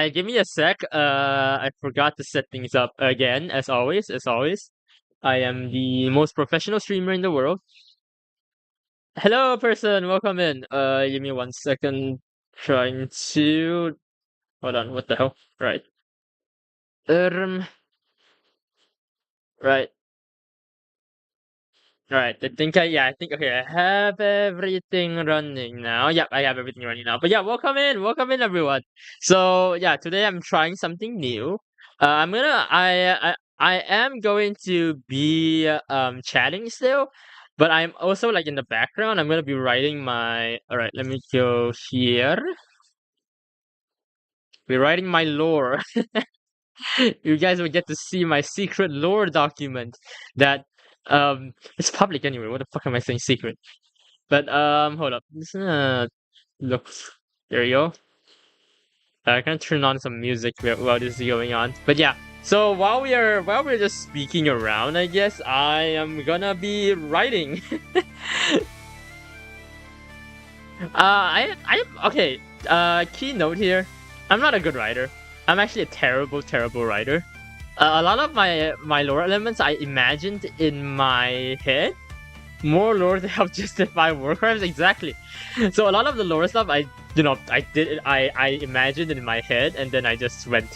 Alright, give me a sec. I forgot to set things up again, as always, I am the most professional streamer in the world. Hello, person, welcome in. Give me 1 second. Trying to... Hold on, what the hell? Right. Right. Right, I think okay, I have everything running now. Yep, I have everything running now. But yeah, welcome in everyone. So yeah, today I'm trying something new. I am going to be chatting still, but I'm also like in the background. I'm gonna be writing my. All right, let me go here. Be writing my lore. You guys will get to see my secret lore document that it's public anyway. What the fuck am I saying secret? But hold up. Just look. There you go. I can turn on some music while this is going on. But yeah. So while we're just speaking around, I guess I am gonna be writing. Okay. Keynote here. I'm not a good writer. I'm actually a terrible writer. A lot of my lore elements I imagined in my head. More lore to help justify war crimes, exactly. So a lot of the lore stuff I imagined it in my head, and then I just went,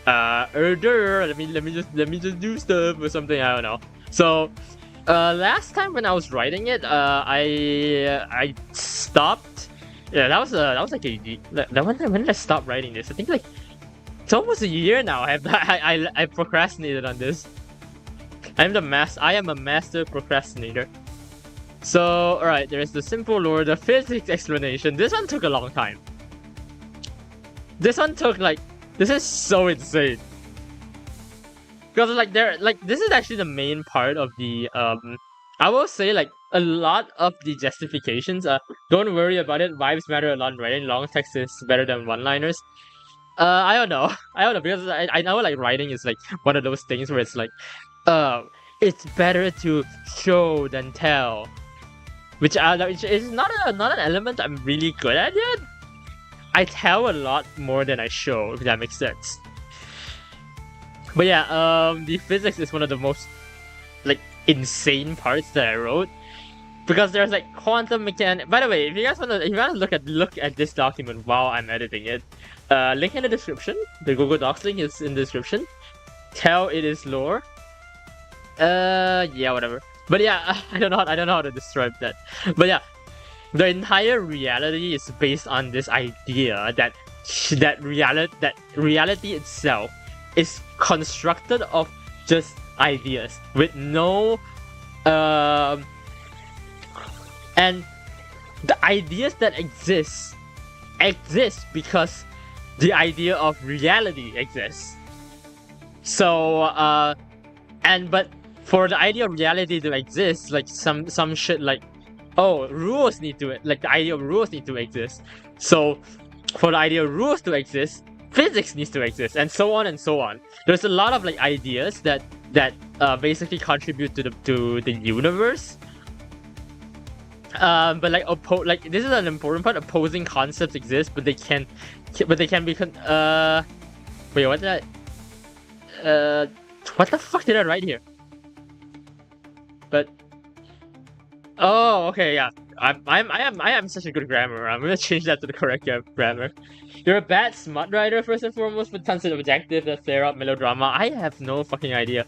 let me just do stuff or something. I don't know. So, last time when I was writing it, I stopped. Yeah, that was like when did I stop writing this? I think like it's almost a year now. I procrastinated on this. I am a master procrastinator. So, alright, there's the simple lore, the physics explanation. This one took a long time. This one took this is so insane. Because this is actually the main part of the I will say a lot of the justifications, don't worry about it, vibes matter a lot in writing, long text is better than one-liners. I don't know. Because I know writing is one of those things where it's it's better to show than tell, which is not an element I'm really good at yet. I tell a lot more than I show, if that makes sense. But yeah, the physics is one of the most insane parts that I wrote, because there's quantum mechanics. By the way, if you guys want to look at this document while I'm editing it, link in the description. The Google Docs link is in the description. Tell it is lore. Yeah, whatever. But yeah, I don't know how to describe that. But yeah, the entire reality is based on this idea that reality itself is constructed of just ideas with no and the ideas that exist because the idea of reality exists. So but for the idea of reality to exist, some shit rules need to the idea of rules need to exist. So for the idea of rules to exist, physics needs to exist, and so on and so on. There's a lot of ideas that basically contribute to the universe. But this is an important part. Opposing concepts exist, but they can be wait, what did what the fuck did I write here? But oh, okay, yeah. I am such a good grammar. I'm gonna change that to the correct grammar. You're a bad smut writer first and foremost, with tons of objectives that flare up melodrama. I have no fucking idea.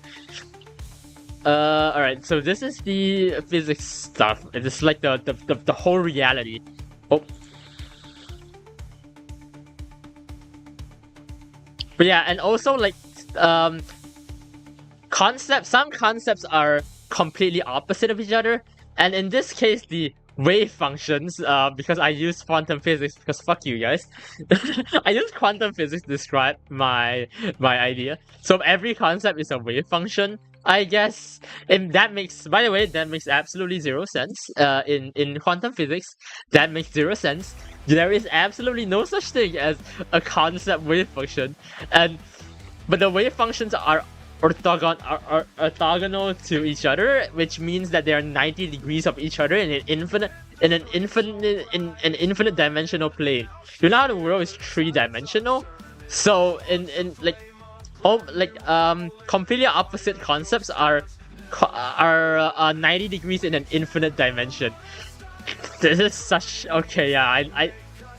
Alright, so this is the physics stuff. It's the whole reality. Oh. But yeah, and also some concepts are completely opposite of each other, and in this case the wave functions, because I use quantum physics, because fuck you guys. I use quantum physics to describe my idea. So every concept is a wave function, I guess. And that makes, by the way, that makes absolutely zero sense. In quantum physics, that makes zero sense. There is absolutely no such thing as a concept wave function, but the wave functions are orthogonal to each other, which means that they are 90 degrees of each other in an infinite dimensional plane. You know how the world is 3-dimensional? So in like completely opposite concepts are 90 degrees in an infinite dimension. This is such okay. Yeah,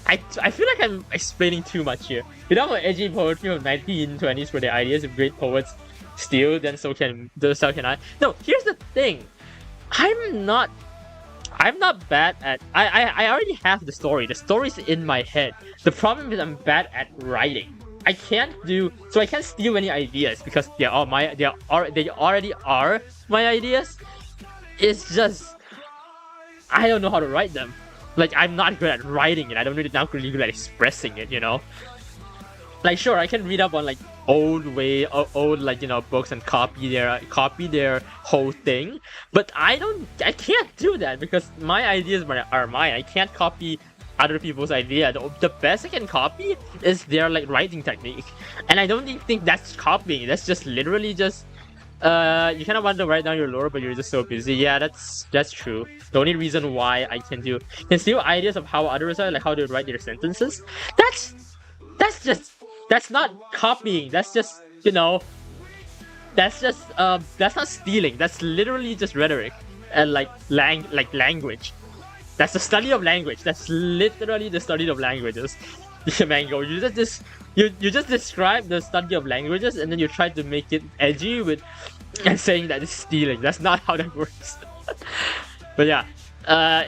I feel like I'm explaining too much here. You know how edgy poetry of 1920s where the ideas of great poets steal, then so can I. No, here's the thing. I'm not bad at I already have the story. The story's in my head. The problem is I'm bad at writing. I can't steal any ideas because they already are my ideas. It's just I don't know how to write them. Like I'm not good at writing it. I don't not really good at expressing it, you know? Like sure, I can read up on like old like, you know, books and copy their whole thing, but I can't do that because my ideas are mine. I can't copy other people's idea. The best I can copy is their like writing technique, and I don't even think that's copying. That's just literally just you kind of want to write down your lore, but you're just so busy. Yeah, that's true. The only reason why I can steal ideas of how others are, like how they write their sentences. That's not copying. That's just, you know, that's not stealing. That's literally just rhetoric and like language. That's the study of language. That's literally the study of languages. Mango, you just describe the study of languages and then you try to make it edgy and saying that it's stealing. That's not how that works. But yeah,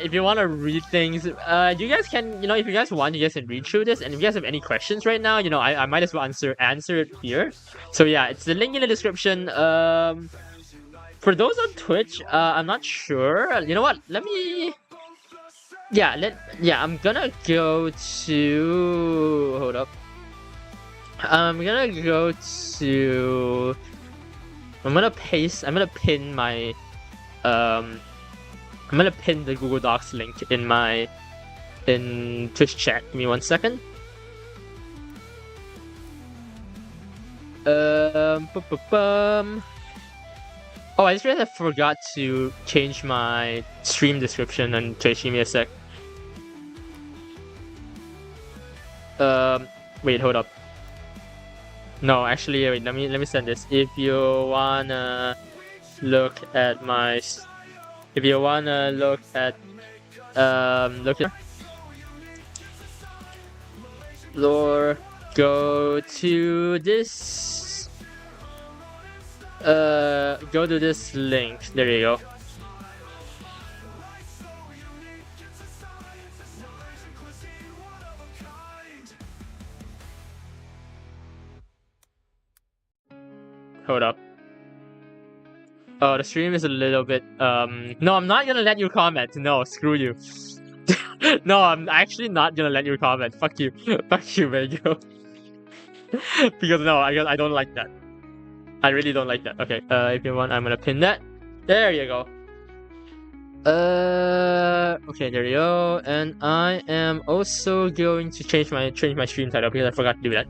if you want to read things, you guys can, you know, if you guys want, you guys can read through this, and if you guys have any questions right now, you know, I might as well answer it here. So yeah, it's the link in the description. For those on Twitch, I'm not sure. You know what? I'm gonna go to. Hold up. I'm gonna pin my. I'm gonna pin the Google Docs link in Twitch chat. Give me 1 second. Oh, I just realized I forgot to change my stream description on Twitch. Give me a sec. Wait, hold up. No, actually, wait. Let me send this. If you wanna look at lore, go to this link. There you go. Hold up. Oh, the stream is a little bit no, I'm not gonna let you comment. No, screw you. No, I'm actually not gonna let you comment. Fuck you. Fuck you, Mango. Because no, I don't like that. I really don't like that. Okay, if you want, I'm gonna pin that. There you go. Okay, there you go. And I am also going to change my stream title because I forgot to do that.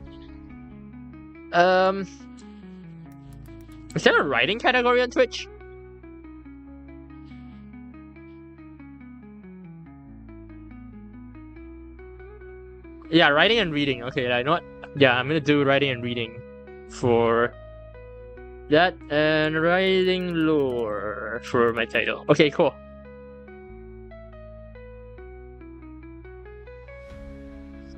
Is there a writing category on Twitch? Yeah, writing and reading. Okay, you know what? Yeah, I'm gonna do writing and reading for that, and writing lore for my title. Okay, cool.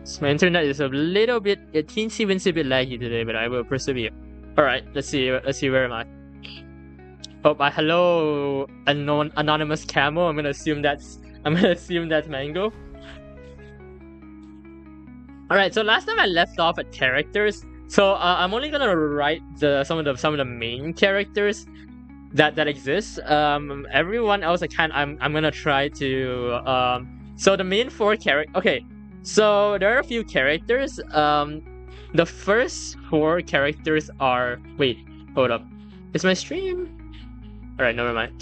So my internet is a little bit, a teensy-wincy bit laggy today, but I will persevere. Alright, let's see where am I? Oh, hello, anonymous camo. I'm gonna assume that's Mango. Alright, so last time I left off at characters. So I'm only gonna write some of the main characters that exist. Everyone else I'm gonna try to so the main 4 characters. Okay, so there are a few characters. The first 4 characters are. Wait, hold up. Is my stream? Alright, never mind.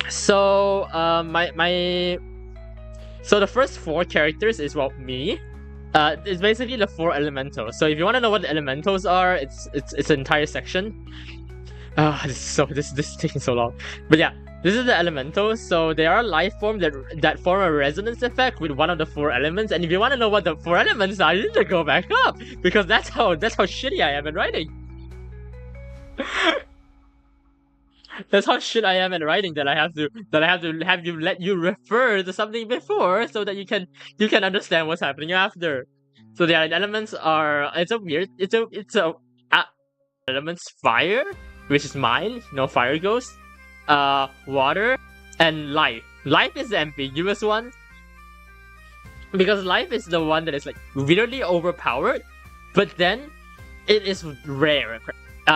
So so the first 4 characters is me. It's basically the 4 elementals. So if you want to know what the elementals are, it's an entire section. This is taking so long. But yeah, This is the elementals, so they are life forms that form a resonance effect with one of the 4 elements. And if you want to know what the 4 elements are, you need to go back up because that's how shitty I am at writing. That's how shit I am at writing that I have to have you let you refer to something before so that you can understand what's happening after. So the elements are elements fire, which is mine, fire ghost, water, and life. Life is the ambiguous one because life is the one that is like weirdly overpowered, but then it is rare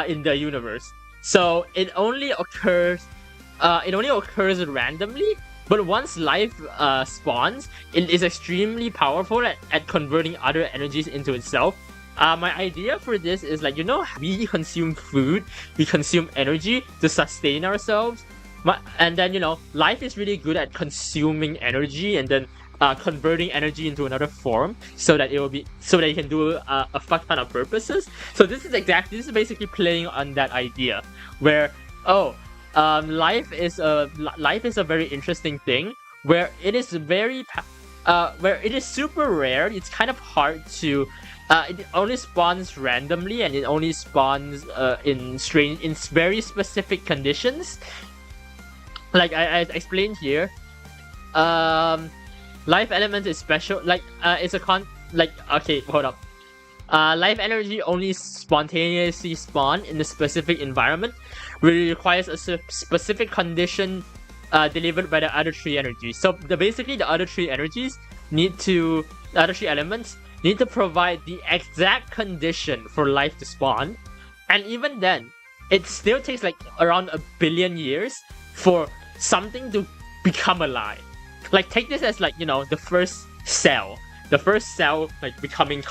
in the universe. So it only occurs randomly, but once life spawns, it is extremely powerful at converting other energies into itself. My idea for this is like, we consume food, we consume energy to sustain ourselves. And then, life is really good at consuming energy and then converting energy into another form so that it can do a fuck ton of purposes. So this is basically playing on that idea where, life is a very interesting thing where it is where it is super rare. It's kind of hard to it only spawns randomly and it only spawns in very specific conditions. Like I explained here, life element is special. Okay, hold up. Life energy only spontaneously spawn in a specific environment, where it requires a specific condition delivered by the other 3 energies. So basically, the other 3 energies the other 3 elements need to provide the exact condition for life to spawn, and even then, it still takes like around 1 billion years for something to become alive. Like, take this as like, the first cell like becoming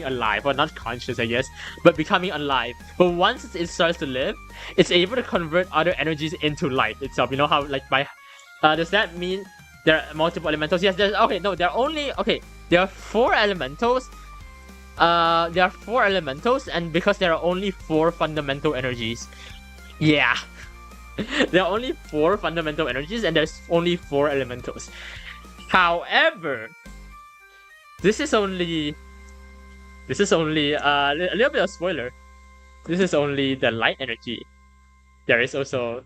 alive, or not conscious, I guess, but becoming alive. But once it starts to live, it's able to convert other energies into life itself. You know how like does that mean there are multiple elementals? Yes, there are 4 elementals. There are 4 elementals, and because there are only 4 fundamental energies. Yeah. There are only 4 fundamental energies, and there's only 4 elementals. However, this is only a little bit of spoiler. This is only the light energy. There is also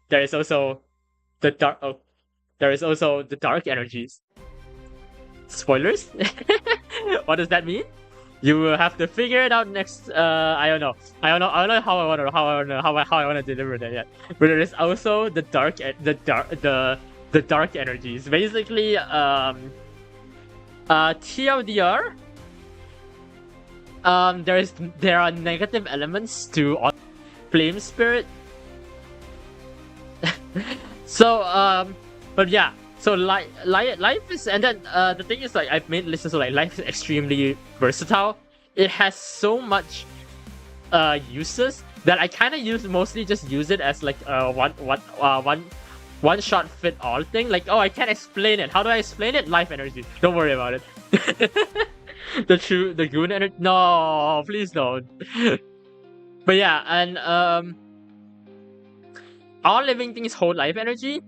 the dark. Oh, there is also the dark energies. Spoilers? What does that mean? You will have to figure it out next. I don't know how I want to deliver that yet. But there is also the dark energies. Basically, TLDR. There are negative elements to flame spirit. So but yeah. So life is, and then the thing is, like, I've made lists, so like life is extremely versatile. It has so much uses that I kind of mostly just use it as like one shot fit all thing. Like, oh, I can't explain it. How do I explain it? Life energy. Don't worry about it. the goon energy. No, please don't. But yeah, and all living things hold life energy.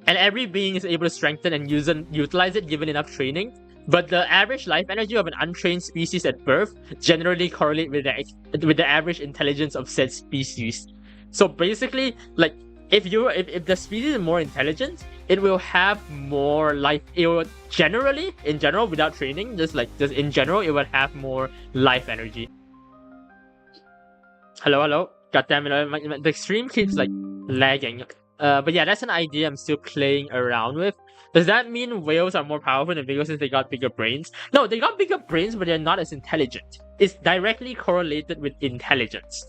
And every being is able to strengthen and utilize it given enough training. But the average life energy of an untrained species at birth generally correlate with the average intelligence of said species. So basically, like, if the species is more intelligent, it will have more life. It will in general, without training, just in general, it will have more life energy. Hello. God damn it! The stream keeps like lagging. But yeah, that's an idea I'm still playing around with. Does that mean whales are more powerful than vigos since they got bigger brains? No, they got bigger brains, but they're not as intelligent. It's directly correlated with intelligence.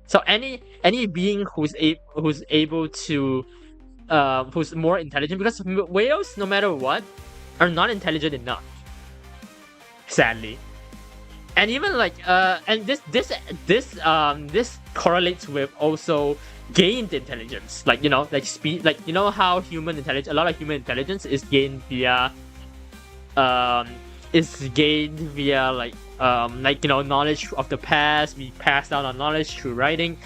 So any being who's able to who's more intelligent, because whales, no matter what, are not intelligent enough. Sadly. And even like and this correlates with also gained intelligence, like like speed, like how a lot of human intelligence is gained via knowledge of the past. We pass down our knowledge through writing.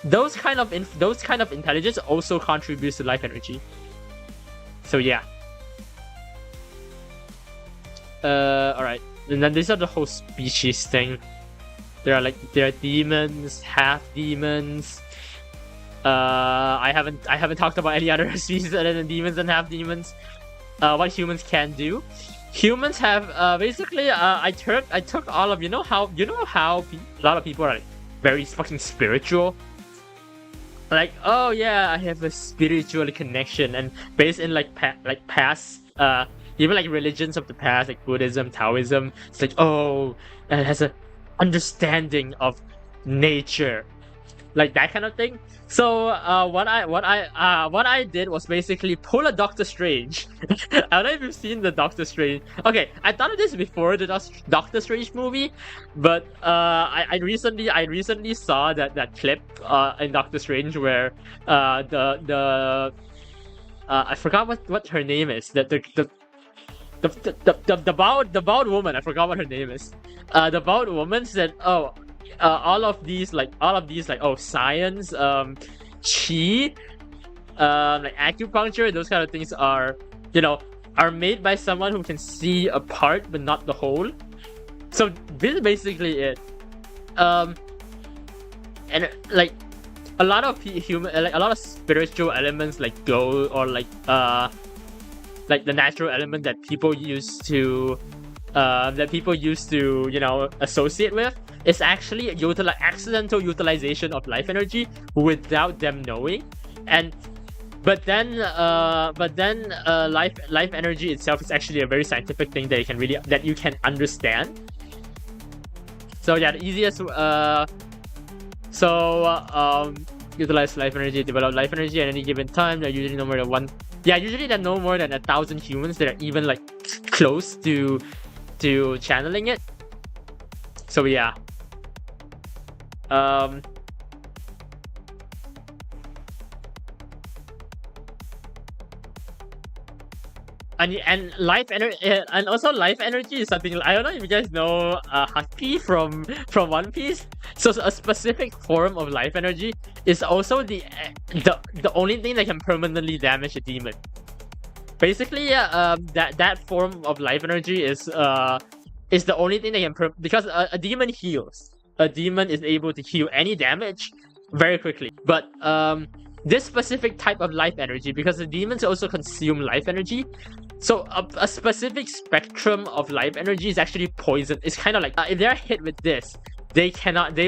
those kind of intelligence also contributes to life energy. So yeah. All right, and then these are the whole species thing. There are demons, half demons. I haven't talked about any other species other than demons and half demons. What humans can do. Humans have basically I took all of, you know how a lot of people are like very fucking spiritual. Like, oh yeah, I have a spiritual connection, and based in like past even like religions of the past, like Buddhism, Taoism, it's like, oh, it has a understanding of nature, like that kind of thing. So what I did was basically pull a Doctor Strange. I don't know if you've seen the Doctor Strange. Okay, I thought of this before the Doctor Strange movie, but I recently saw that clip in Doctor Strange where I forgot what her name is. The bald woman, I forgot what her name is. The bald woman said, oh, all of these like oh, science, chi, like acupuncture, those kind of things are, you know, are made by someone who can see a part but not the whole. So this is basically it. And like a lot of a lot of spiritual elements like gold, or like the natural element that people used to you know, associate with, is actually accidental utilization of life energy without them knowing. And but then life energy itself is actually a very scientific thing that you can understand. So yeah, the easiest utilize life energy, develop life energy at any given time. There are usually no more than one. Yeah, usually there are no more than 1,000 humans that are even like close to channeling it. So yeah. And life energy, and also life energy is something, I don't know if you guys know Husky from One Piece. So a specific form of life energy is also the only thing that can permanently damage a demon. Basically, that form of life energy is the only thing that can because a demon heals. A demon is able to heal any damage very quickly. But this specific type of life energy, because the demons also consume life energy, so a specific spectrum of life energy is actually poison. It's kind of like if they're hit with this, they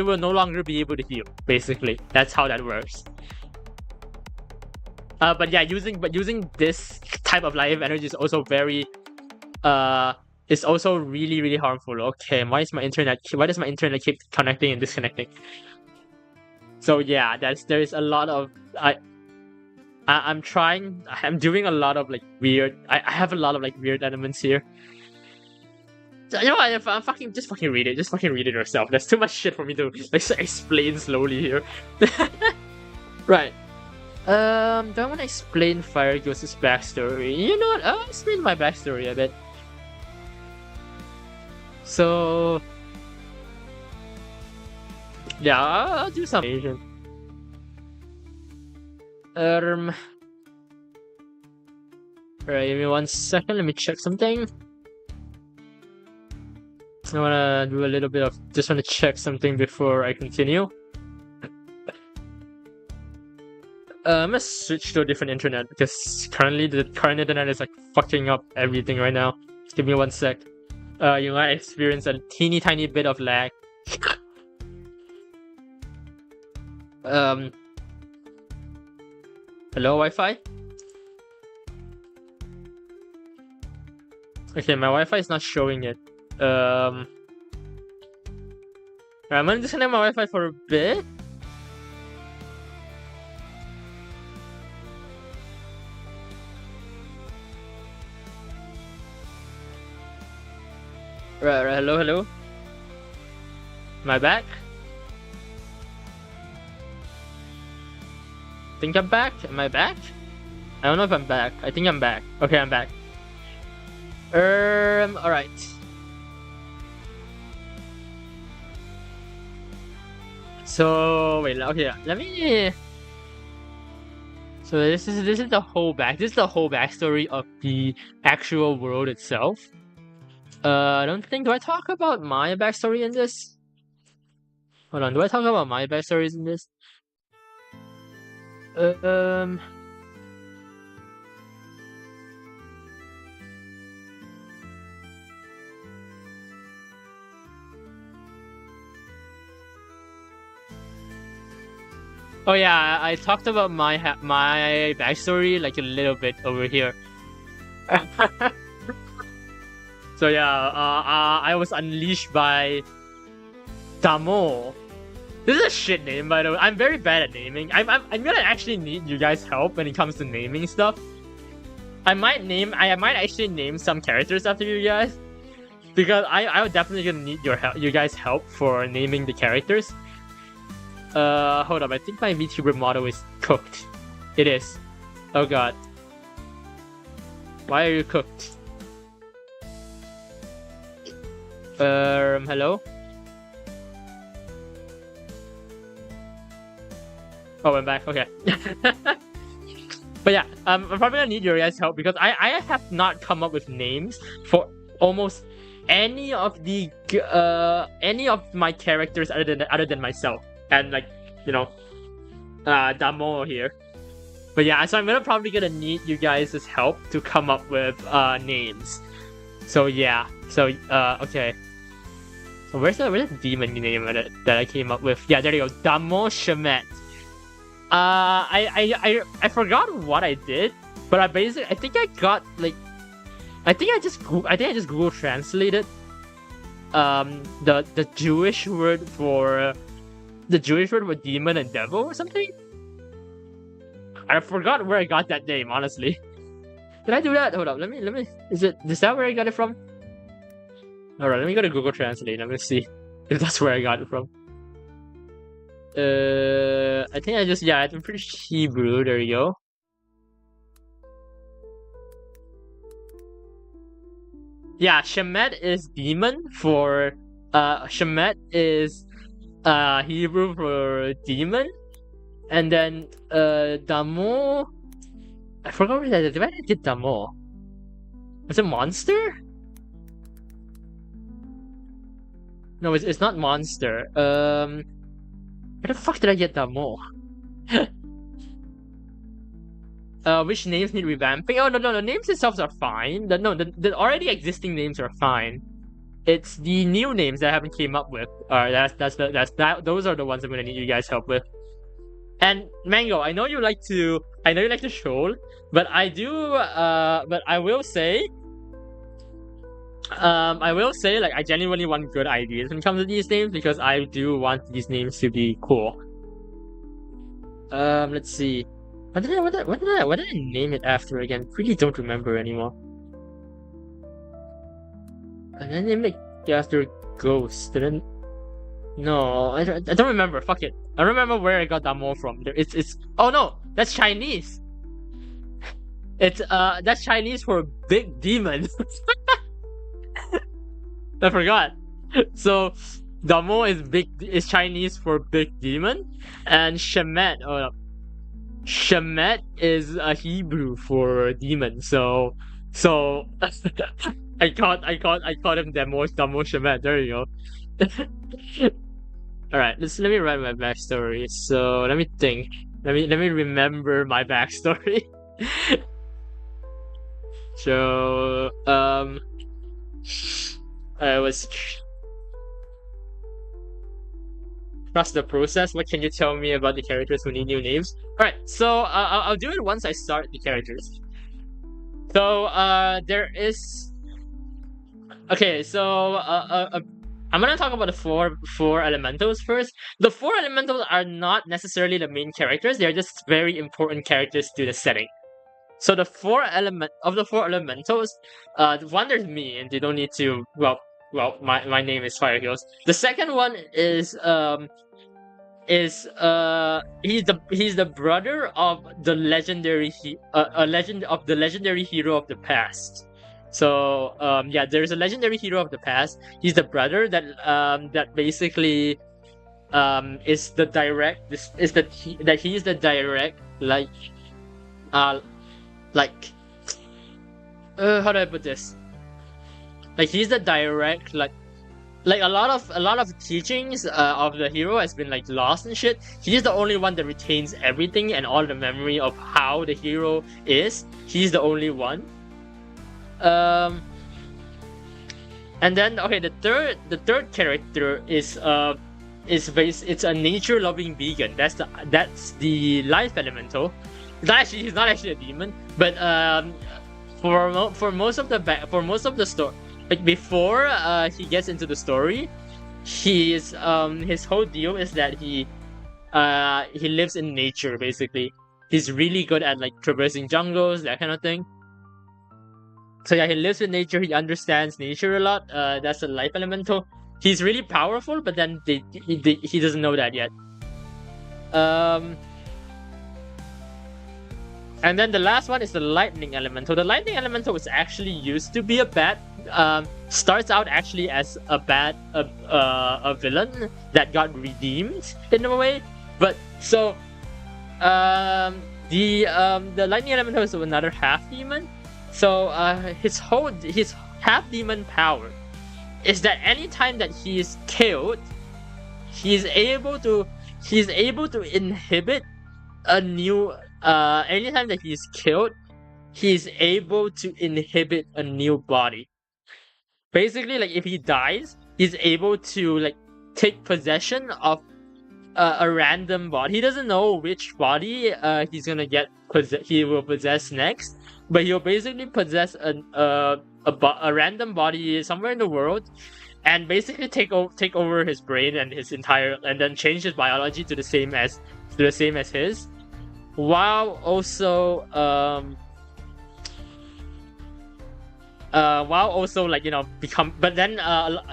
will no longer be able to heal. Basically, that's how that works. But yeah, using this type of life energy is also very it's also really, really harmful. Okay, why does my internet keep connecting and disconnecting? So yeah, there is a lot of I'm doing a lot of like weird. I have a lot of like weird elements here. So, you know what? If I'm just fucking read it. Just fucking read it yourself. There's too much shit for me to like explain slowly here. Right. Do I want to explain Fire Ghost's backstory? You know what? I'll explain my backstory a bit. So yeah, I'll do some Asian. Alright, give me 1 second. Let me check something. I wanna do a little bit of just wanna check something before I continue. I'm gonna switch to a different internet because currently the current internet is like fucking up everything right now. Just give me 1 sec. You might experience a teeny tiny bit of lag. Hello, Wi-Fi? Okay, my Wi-Fi is not showing it. I'm gonna disconnect my Wi-Fi for a bit. Right, hello? Am I back? Think I'm back? Am I back? I don't know if I'm back. I think I'm back. Okay, I'm back. Alright. So wait, okay, let me. So this is the whole backstory of the actual world itself. I don't think. Do I talk about my backstory in this? Hold on. Do I talk about my backstories in this? Um. Oh yeah, I talked about my backstory like a little bit over here. So yeah, I was unleashed by Damo. This is a shit name, by the way. I'm very bad at naming. I'm gonna actually need you guys' help when it comes to naming stuff. I might actually name some characters after you guys, because I would definitely gonna need you guys' help for naming the characters. Hold up. I think my Vtuber model is cooked. It is. Oh god. Why are you cooked? Hello? Oh, I'm back. Okay. But yeah, I'm probably gonna need your guys' help because I have not come up with names for almost any of my characters other than myself and like, you know, Damo here. But yeah, so I'm probably gonna need you guys' help to come up with names. So yeah, so okay. So where's the demon name that I came up with? Yeah, there you go, Damo Shemet. I forgot what I did, but I think I got like, I think I just Google translated the Jewish word for demon and devil or something. I forgot where I got that name, honestly. Did I do that? Hold up, let me. Is that where I got it from? Alright, let me go to Google Translate. Let me see if that's where I got it from. I think I'm pretty Hebrew. There you go. Yeah, Shemet is demon for Shemet is Hebrew for demon, and then Damo. I forgot where that is. Did I get Damo? Was it monster? No, it's not monster. Where the fuck did I get Damo? Which names need revamping? Oh no, names themselves are fine. The already existing names are fine. It's the new names that I haven't came up with. Those are the ones I'm gonna need you guys help with. And Mango, I know you like to troll, but I will say, like, I genuinely want good ideas when it comes to these names because I do want these names to be cool. Let's see. What did I name it after again? Really don't remember anymore. And then named it after Ghost. Didn't. No, I don't remember. Fuck it. I remember where I got Damo from. It's. Oh no, that's Chinese. It's that's Chinese for big demon. I forgot. So Damo is Chinese for big demon, and Shemet. Oh, Shemet is a Hebrew for demon. So I caught him Damo Shemet. There you go. All right, let me write my backstory. So let me think. Let me remember my backstory. So I was trust the process. What can you tell me about the characters who need new names? All right, so I'll do it once I start the characters. So there is. Okay, so I'm gonna talk about the four elementals first. The four elementals are not necessarily the main characters; they're just very important characters to the setting. So the four elementals, one there's me, and they don't need to. Well, my name is Fire Heels. The second one is he's the brother of the legendary hero of the past. So yeah, there's a legendary hero of the past. He's the brother that basically is the direct. This is that he's the direct like how do I put this? Like he's the direct like a lot of teachings of the hero has been like lost and shit. He's the only one that retains everything and all the memory of how the hero is. He's the only one. And then okay, the third character is it's a nature loving vegan. That's the life elemental. He's not actually a demon, but for most of the story, like before he gets into the story, his whole deal is that he lives in nature basically. He's really good at like traversing jungles, that kind of thing. So yeah, he lives with nature. He understands nature a lot. That's the life elemental. He's really powerful, but then he doesn't know that yet. And then the last one is the lightning elemental. The lightning elemental was actually used to be a bad. Starts out actually as a villain that got redeemed in a way. But so the lightning elemental is another half demon. So his half demon power is that anytime that he is killed, he's able to inhibit a new. Anytime that he's killed, he's able to inhibit a new body. Basically, like if he dies, he's able to like take possession of a random body. He doesn't know which body he's gonna he will possess next, but he'll basically possess a random body somewhere in the world, and basically take over his brain and his entire, and then change his biology to the same as his, while also like become. But then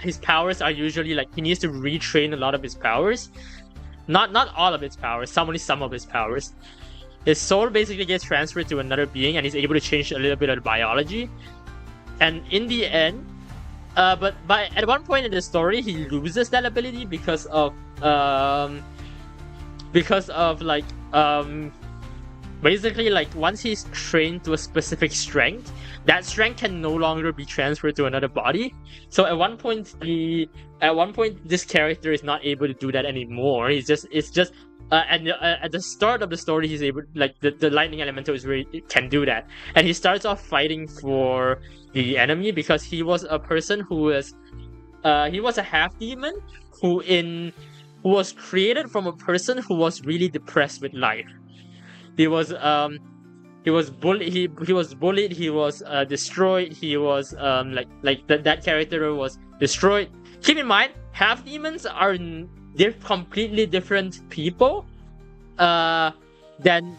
his powers are usually like he needs to retrain a lot of his powers. Not all of his powers, only some of his powers. His soul basically gets transferred to another being, and he's able to change a little bit of the biology. And in the end, but at one point in the story, he loses that ability because of like basically like once he's trained to a specific strength, that strength can no longer be transferred to another body. So at one point this character is not able to do that anymore. At the start of the story, he's able, like the lightning elemental can do that, and he starts off fighting for the enemy because he was a person who was he was a half demon who was created from a person who was really depressed with life. He was bullied. He was destroyed. He was that character was destroyed. Keep in mind, half demons they're completely different people than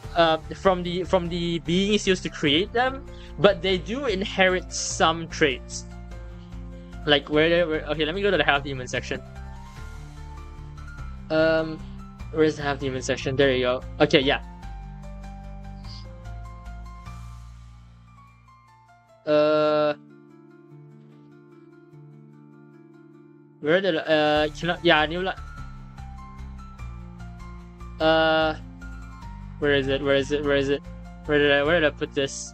from the beings used to create them, but they do inherit some traits. Like okay, let me go to the half demon section. Where's the half demon section? There you go. Okay, yeah. Where did where is it? Where did I put this?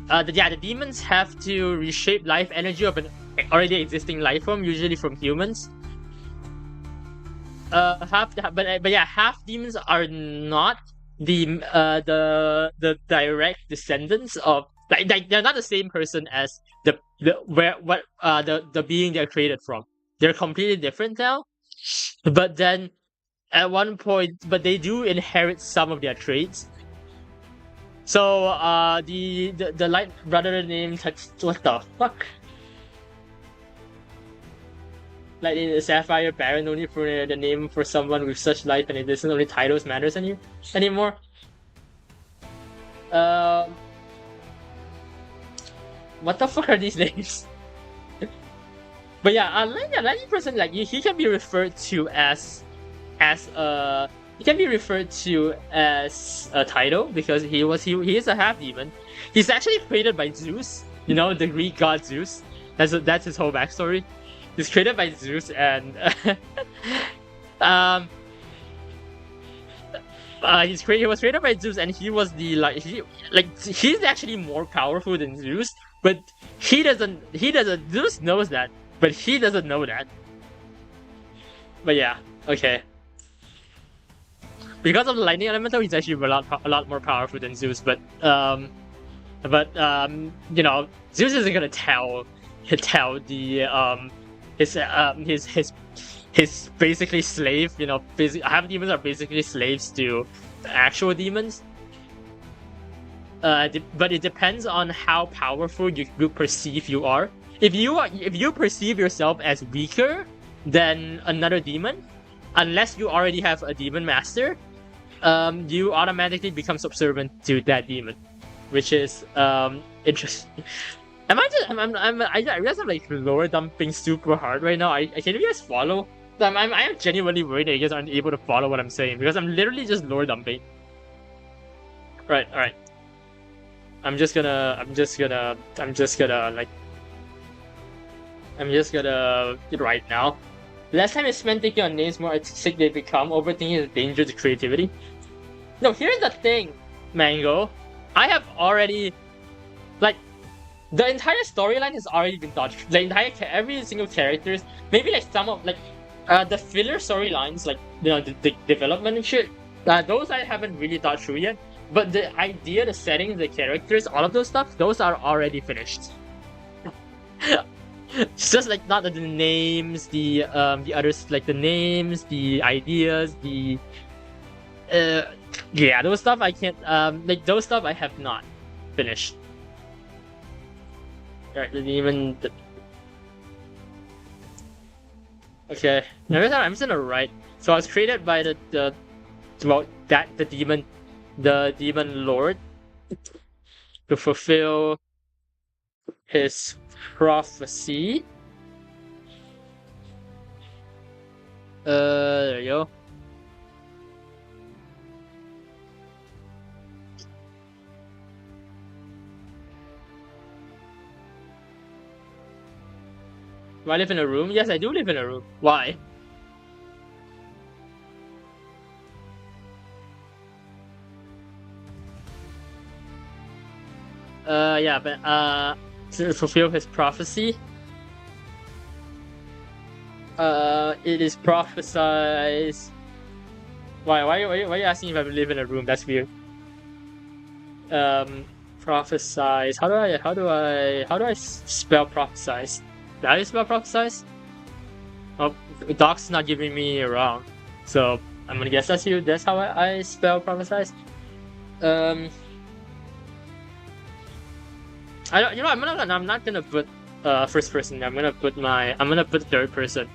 The demons have to reshape life energy of an already existing life form, usually from humans. Half demons are not the direct descendants of like they're not the same person as the being they're created from. They're completely different now. But then at one point, but they do inherit some of their traits. So the light brother named what the fuck? Like in the Sapphire Baron, only for the name for someone with such life, and it doesn't only titles matters anymore. What the fuck are these names? But yeah, 90%, like he can be referred to as a title because he is a half demon. He's actually created by Zeus, the Greek god Zeus. That's his whole backstory. He's created by Zeus, and um, he was created by Zeus, and he was he's actually more powerful than Zeus, but he doesn't Zeus knows that, but he doesn't know that. But yeah, okay. Because of the lightning elemental, he's actually a lot more powerful than Zeus. But you know, Zeus isn't gonna tell the his basically slave. You know, half demons are basically slaves to actual demons. But it depends on how powerful you perceive you are. If you perceive yourself as weaker than another demon, unless you already have a demon master, you automatically become subservient to that demon, which is interesting. I guess I'm like lower dumping super hard right now. Can you guys follow? I am genuinely worried that you guys aren't able to follow what I'm saying because I'm literally just lower dumping. Right, all right. I'm just gonna right now. Less time is spent thinking on names, more artistic they become. Overthinking is a danger to creativity. No, here's the thing, Mango. I have already, like, the entire storyline has already been thought. Every single characters, maybe like some of the filler storylines, like the development and shit. Those I haven't really thought through yet. But the idea, the settings, the characters, all of those stuff, those are already finished. It's just like not the names, the others, like the names, the ideas, the yeah, those stuff I can't like those stuff I have not finished. Alright, even okay. Now I'm just gonna write. So I was created by the demon lord to fulfill his prophecy. There you go. Do I live in a room? Yes, I do live in a room. Why? Yeah, but to fulfill his prophecy, it is prophesied. Why are you asking if I live in a room? That's weird. Prophesize. How do I spell prophesize? How do you spell prophesize? Oh, Doc's not giving me wrong, so I'm gonna guess that's you. That's how I spell prophesize. I'm not gonna put first person. I'm gonna put third person.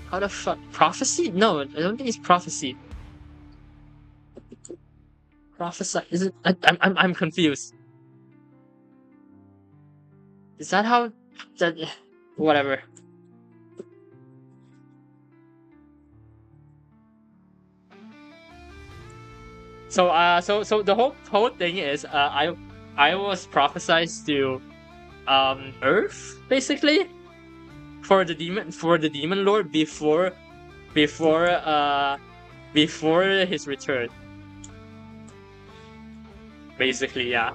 How the fuck? Prophecy? No, I don't think it's prophecy. Prophesy? Is it? I'm confused. Is that how? That whatever. So so the whole thing is I was prophesied to Earth basically for the demon lord before his return. Basically, yeah.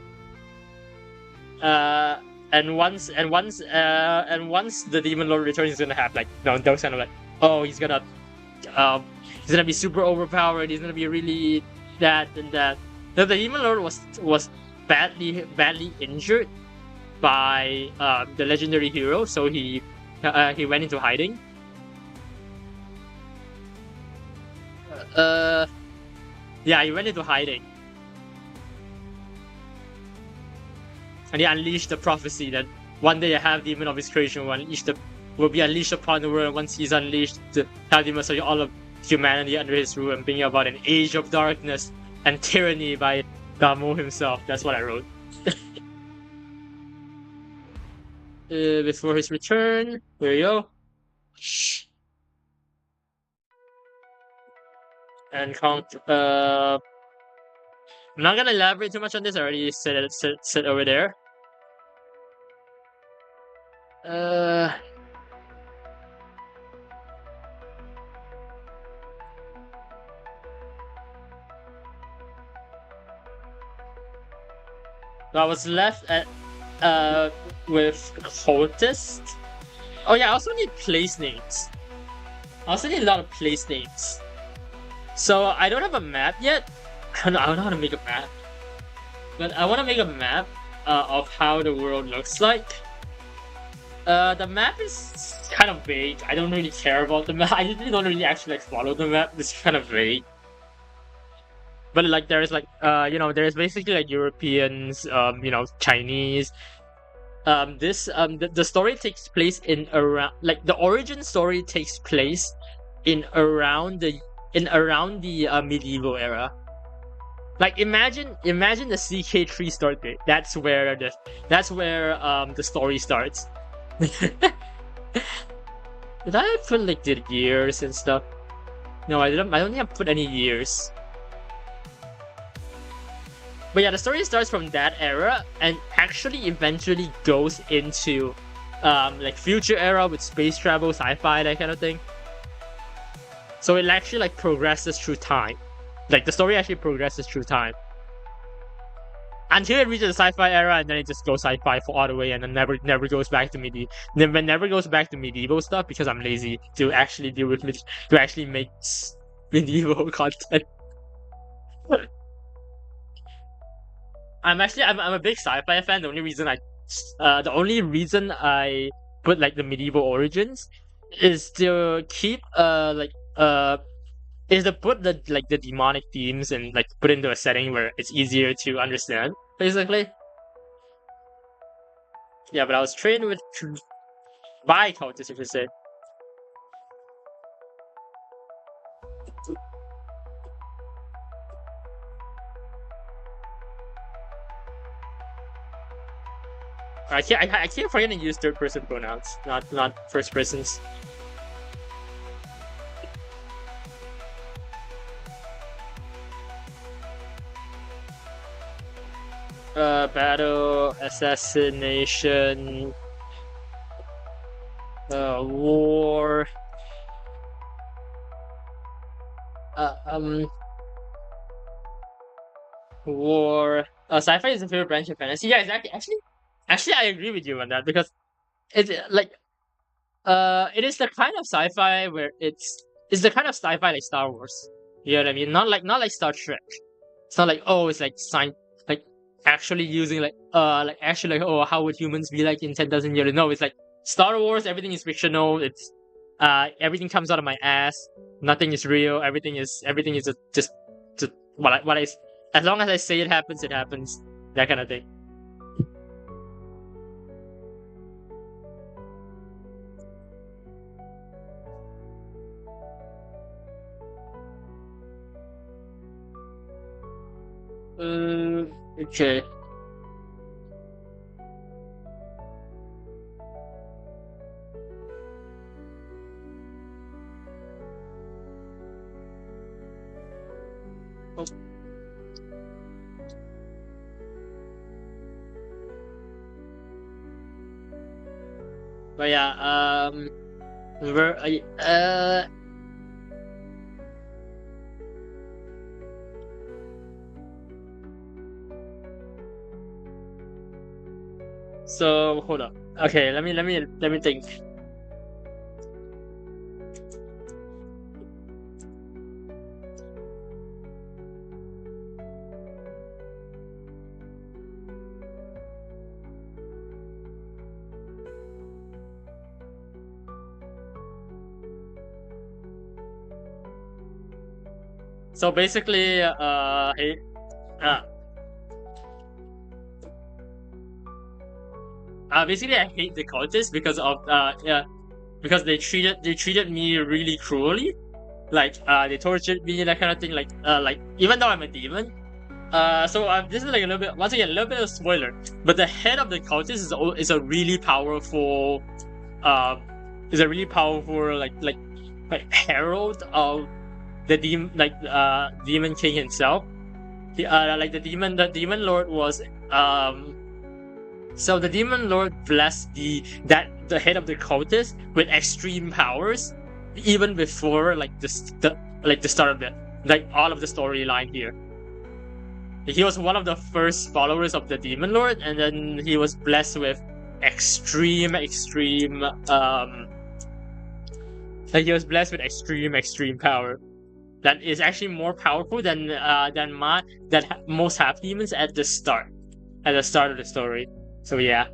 And once the demon lord returns, he's gonna have like those kind of like, oh, he's gonna be super overpowered. He's gonna be really that and that. The demon lord was badly injured by the legendary hero, so he went into hiding. Yeah, he went into hiding. And he unleashed the prophecy that one day a half demon of his creation will be unleashed upon the world. And once he's unleashed, the half demon will all of humanity under his rule and bring about an age of darkness and tyranny by Damu himself. That's what I wrote. Before his return, there you go. And count. I'm not gonna elaborate too much on this. I already said it. Sit over there. Uh. So I was left at with cultist. Oh yeah, I also need place names. I also need a lot of place names. So I don't have a map yet. I don't know how to make a map. But I want to make a map of how the world looks like. The map is kind of vague. I don't really care about the map. I usually don't really actually like follow the map. It's kind of vague. But like there's like there's basically like Europeans, Chinese. The story takes place in around, like, the origin story takes place in around the medieval era. Like imagine the CKIII start date. That's where the story starts. Did I put like the years and stuff? No, I don't think I put any years. But yeah, the story starts from that era and actually eventually goes into like future era with space travel, sci-fi, that kind of thing. So it actually like progresses through time. Like the story actually progresses through time. Until it reaches the sci-fi era, and then it just goes sci-fi for all the way, and then never goes back to never goes back to medieval stuff because I'm lazy to actually deal with to actually make medieval content. I'm a big sci-fi fan. The only reason I put like the medieval origins is to keep is to put the demonic themes and like put into a setting where it's easier to understand, basically. Yeah, but I was trained by cultists, if you say. I keep forgetting to use third person pronouns, not first persons. Battle, assassination, war. War. Sci-fi is a favorite branch of fantasy. Yeah, exactly. Actually, I agree with you on that because it's like it is the kind of sci-fi where it's the kind of sci-fi like Star Wars. You know what I mean? Not like Star Trek. It's not like, oh, it's like science, like actually using oh, how would humans be like in 10,000 years? No, it's like Star Wars. Everything is fictional. It's everything comes out of my ass. Nothing is real. Everything is just what I as long as I say it happens, it happens. That kind of thing. Okay. Oh. But yeah, so hold up. Okay, let me think. So basically, basically I hate the cultists because of because they treated me really cruelly. Like they tortured me, that kind of thing. Like even though I'm a demon. So this is like a little bit, once again, a little bit of spoiler. But the head of the cultist is a really powerful like herald of the demon king himself. Like the demon lord was so the demon lord blessed the head of the cultist with extreme powers, even before like the start of all of the storyline here. He was one of the first followers of the demon lord, and then he was blessed with extreme power that is actually more powerful than most half demons at the start of the story. So yeah.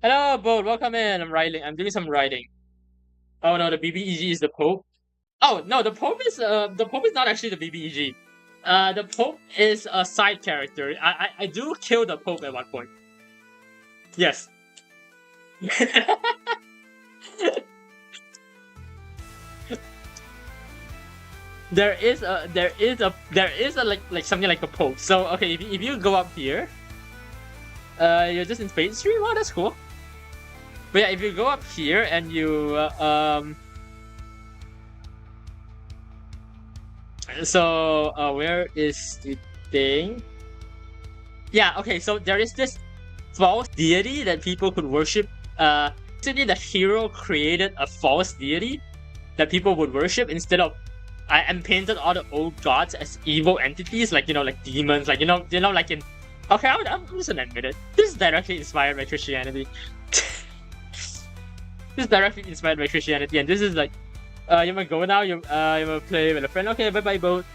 Hello, Boat. Welcome in. I'm doing some writing. Oh no, the BBEG is the Pope. Oh no, the Pope is not actually the BBEG. The Pope is a side character. I do kill the Pope at one point. Yes. there is a like something like a Pope. So okay, if you go up here, you're just in Fate Stream. Oh, that's cool. But yeah, if you go up here and you where is the thing? Yeah, okay, so there is this false deity that people could worship. Basically the hero created a false deity that people would worship instead of and painted all the old gods as evil entities, like like demons, like like in okay, I'm just gonna admit it. This is directly inspired by Christianity. This is directly inspired by Christianity, and this is like you might go now, you might play with a friend, okay, bye-bye boat.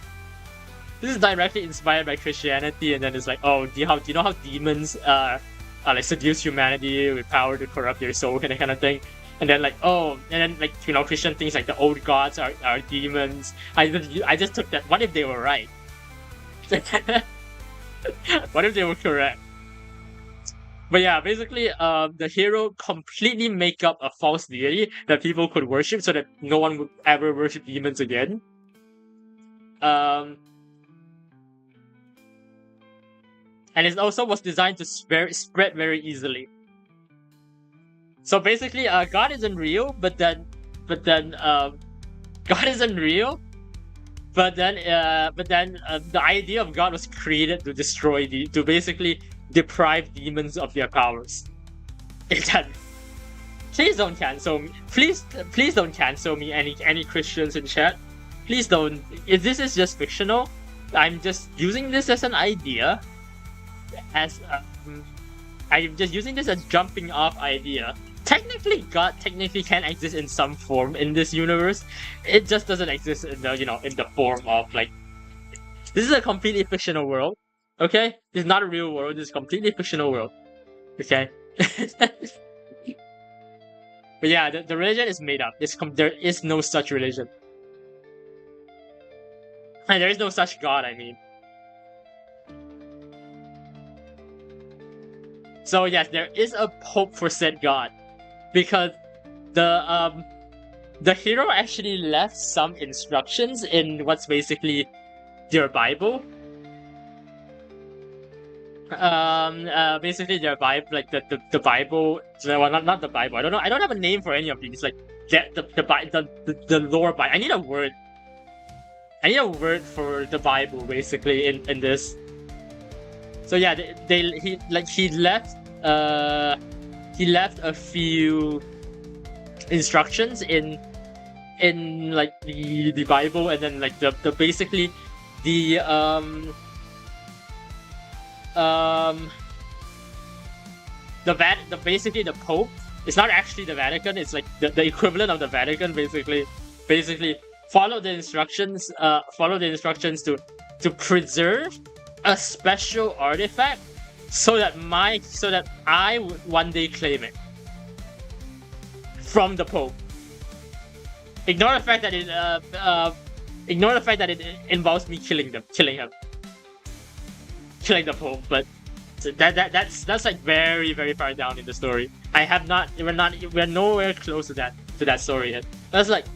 This is directly inspired by Christianity, and then it's like, oh, do you know how demons like seduce humanity with power to corrupt their soul and that kind of thing? And then like, oh, and then like Christian things like the old gods are demons. I just took that. What if they were right? What if they were correct? But yeah, basically, the hero completely make up a false deity that people could worship, so that no one would ever worship demons again. And it also was designed to spread very easily. So basically, God isn't real, but then God isn't real. But then the idea of God was created to destroy to basically deprive demons of their powers. Please don't cancel me. Please don't cancel me. Any Christians in chat, please don't. If this is just fictional, I'm just using this as an idea. I'm just using this as jumping off idea. Technically, God technically can exist in some form in this universe. It just doesn't exist in the in the form of like. This is a completely fictional world. Okay, this is not a real world. This is a completely fictional world. Okay. But yeah, the religion is made up. There is no such religion. And there is no such God, I mean. So yes, there is a hope for said God. Because the hero actually left some instructions in what's basically their Bible. Basically their Bible, like the Bible. Well, not the Bible. I don't know. I don't have a name for any of these. Like the lore Bible. I need a word. I need a word for the Bible, basically in this. So yeah, he left a few instructions in like the Bible, and then like the basically the basically the Pope. It's not actually the Vatican. It's like the equivalent of the Vatican. Basically follow the instructions. Follow the instructions to preserve a special artifact, so that I would one day claim it from the Pope. Ignore the fact that it involves me killing the Pope, but that's like very, very far down in the story. We're nowhere close to that story yet. That's like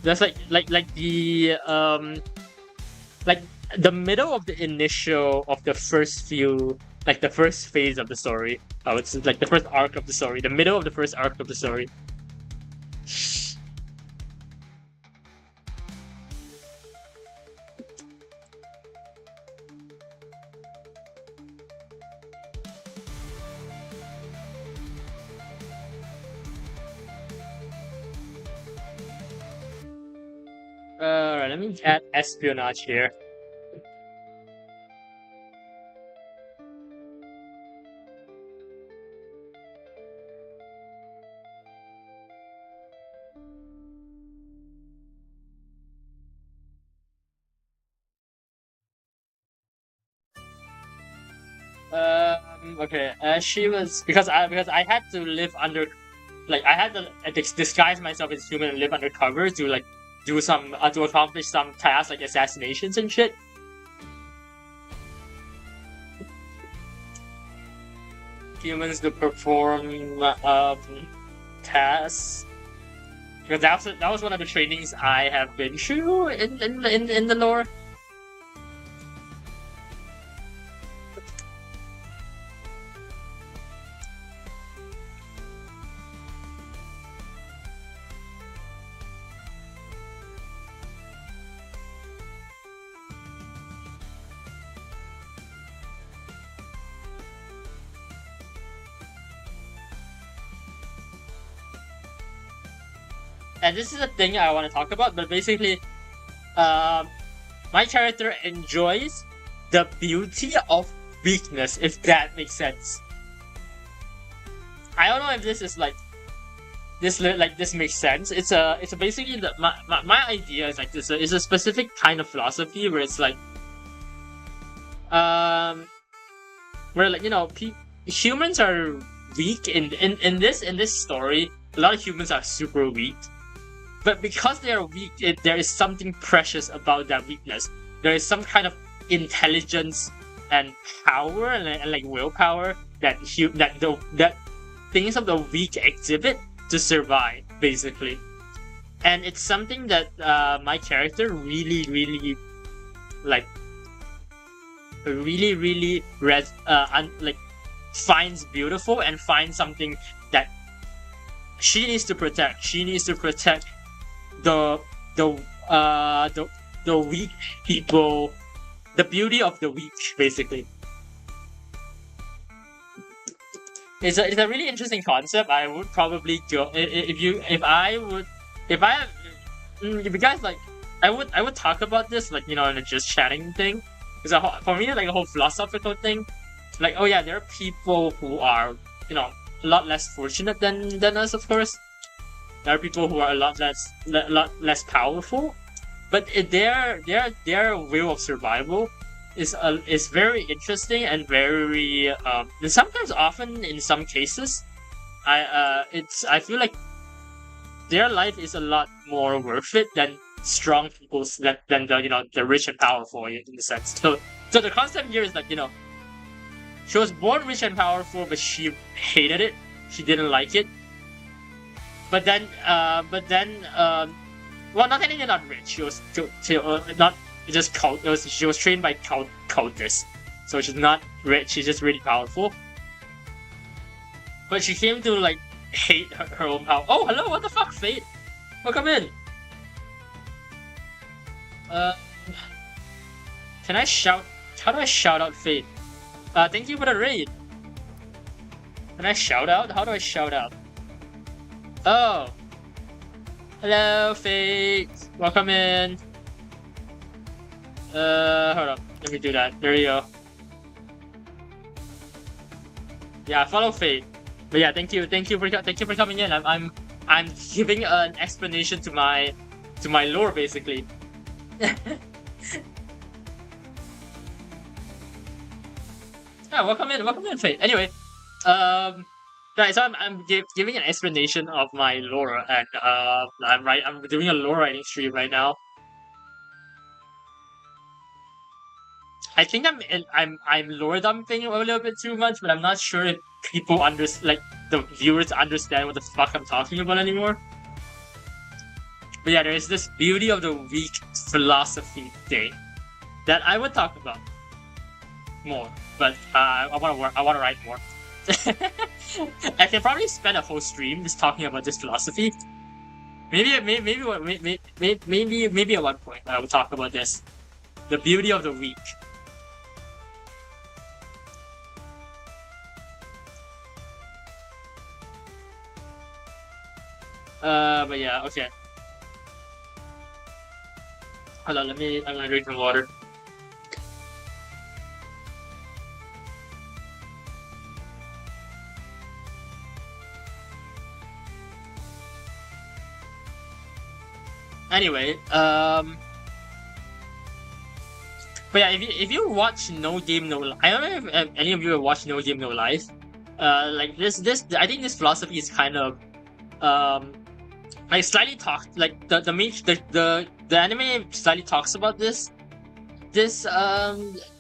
the the middle of the initial of the first few, like the first phase of the story. Oh, it's like the first arc of the story. The middle of the first arc of the story. Alright, let me add espionage here. Okay. She was because I had to live under, like I had to disguise myself as human and live undercover to like do some to accomplish some tasks like assassinations and shit. Humans to perform tasks. Because that was one of the trainings I have been through in the lore. And this is a thing I want to talk about, but basically, my character enjoys the beauty of weakness, if that makes sense. I don't know if this is like this makes sense. It's basically my idea is like this is a specific kind of philosophy where it's like where like humans are weak in this story. A lot of humans are super weak. But because they are weak, there is something precious about that weakness. There is some kind of intelligence and power and like willpower that things of the weak exhibit to survive, basically. And it's something that my character really finds beautiful and finds something that she needs to protect. She needs to protect the weak people, the beauty of the weak, basically. It's a really interesting concept. I would probably go if you guys like, I would talk about this like in a just chatting thing, because for me like a whole philosophical thing, like oh yeah, there are people who are a lot less fortunate than us, of course. There are people who are a lot less powerful, but their will of survival is very interesting and very and sometimes often in some cases I feel like their life is a lot more worth it than strong people's than the rich and powerful in the sense. So the concept here is like she was born rich and powerful, but she hated it. She didn't like it. But then, well, not technically not rich. She was not just cult. She was trained by cultists, so she's not rich. She's just really powerful. But she came to like hate her own power. Oh, hello! What the fuck, Fate? Welcome in. Can I shout? How do I shout out Fate? Thank you for the raid. Can I shout out? How do I shout out? Oh. Hello, Fate. Welcome in. Hold on. Let me do that. There you go. Yeah, follow Fate. But yeah, thank you for coming in. I'm giving an explanation to my lore, basically. Yeah, welcome in, Fate. Anyway, right, so I'm giving an explanation of my lore, and I'm doing a lore writing stream right now. I think I'm lore dumping a little bit too much, but I'm not sure if people the viewers understand what the fuck I'm talking about anymore. But yeah, there is this beauty of the weak philosophy thing that I would talk about more, but I want to work. I want to write more. I can probably spend a whole stream just talking about this philosophy. Maybe at one point I will talk about this, the beauty of the weak. But yeah, okay. Hold on, I'm gonna drink some water. Anyway, but yeah, if you watch No Game No Life, I don't know if any of you have watched No Game No Life. Like this I think this philosophy is kind of like slightly talked, like the anime slightly talks about this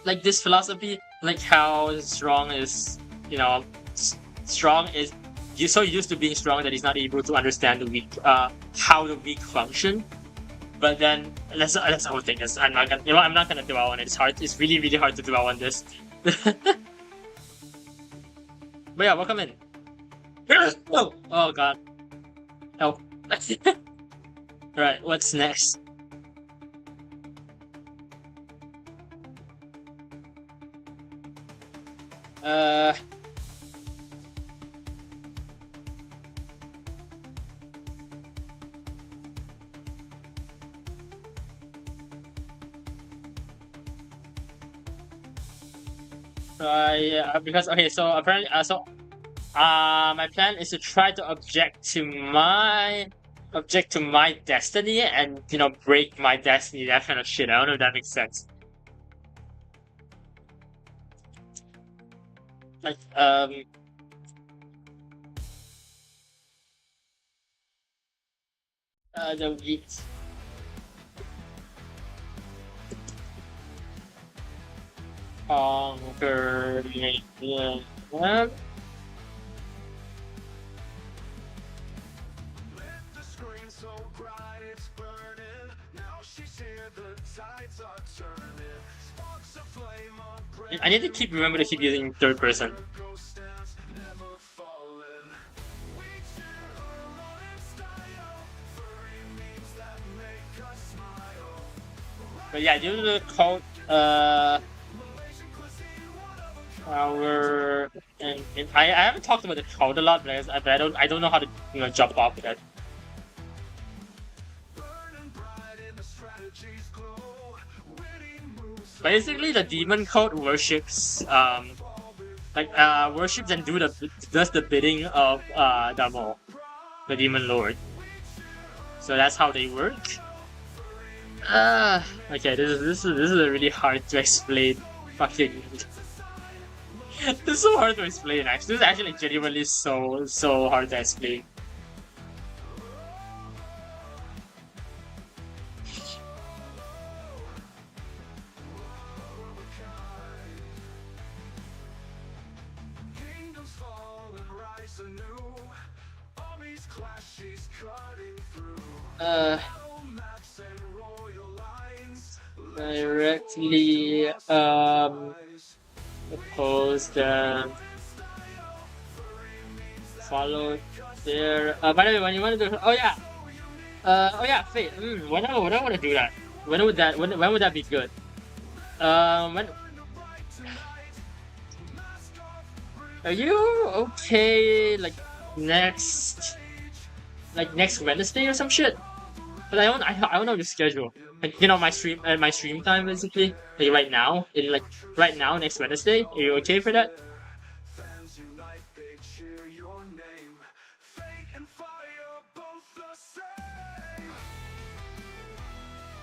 like this philosophy, like how strong is, you know, strong is, you're so used to being strong that he's not able to understand the weak, how the weak function. But then that's the whole thing. I'm not gonna dwell on it. It's hard. It's really, really hard to dwell on this. But yeah, welcome in. Oh god. Help. Right, what's next? Yeah, because okay, so apparently, my plan is to try to object to my destiny and, you know, break my destiny, that kind of shit. I don't know if that makes sense. Like the weak. Conquer. Yeah. I need to remember to keep using third person. But yeah, due to the code, and I haven't talked about the code a lot, but I don't know how to, you know, jump off of that. Basically, the demon code worships worships and does the bidding of Damo, the demon lord. So that's how they work. Okay, this is a really hard to explain. Fucking, this is so hard to explain. Actually, this is actually genuinely so hard to explain. Directly oppose them. Follow their. By the way, when you want to do, oh yeah, Fate. When I want to do that, when would that be good? When are you okay? Like next Wednesday or some shit? But I don't know your schedule. Like, you know, my stream time basically. Like right now, next Wednesday. Are you okay for that?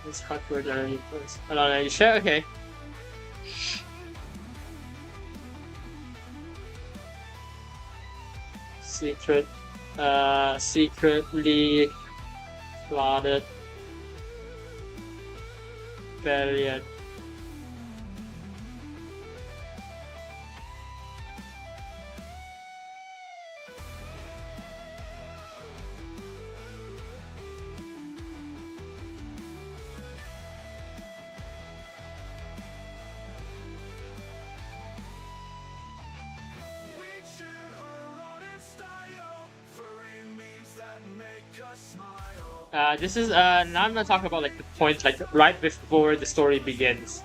It's awkward already first. Hold on, are you sure? Okay. Secretly plotted rebellion. This is now I'm gonna talk about like the point like right before the story begins.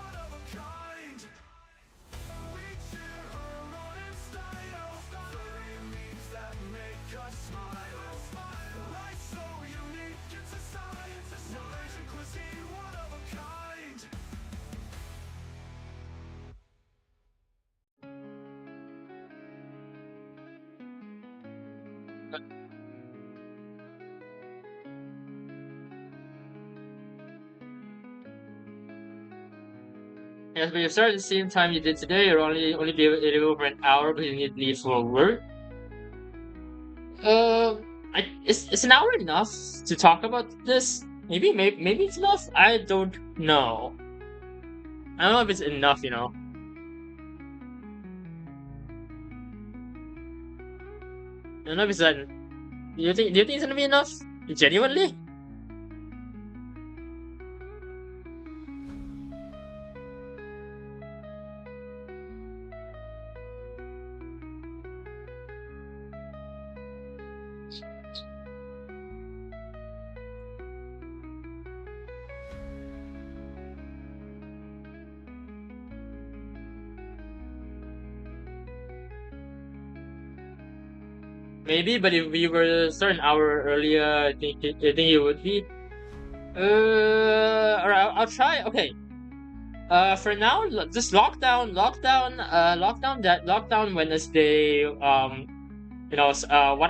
Yes, but you start at the same time you did today. You're only be able for an hour, but you need to leave for work. Is an hour enough to talk about this? Maybe it's enough. I don't know. I don't know if it's enough. I don't know if it's that. Do you think it's gonna be enough? Genuinely? Maybe, but if we were to start an hour earlier, I think it would be. Alright, I'll try. Okay. For now, just lockdown Wednesday. 1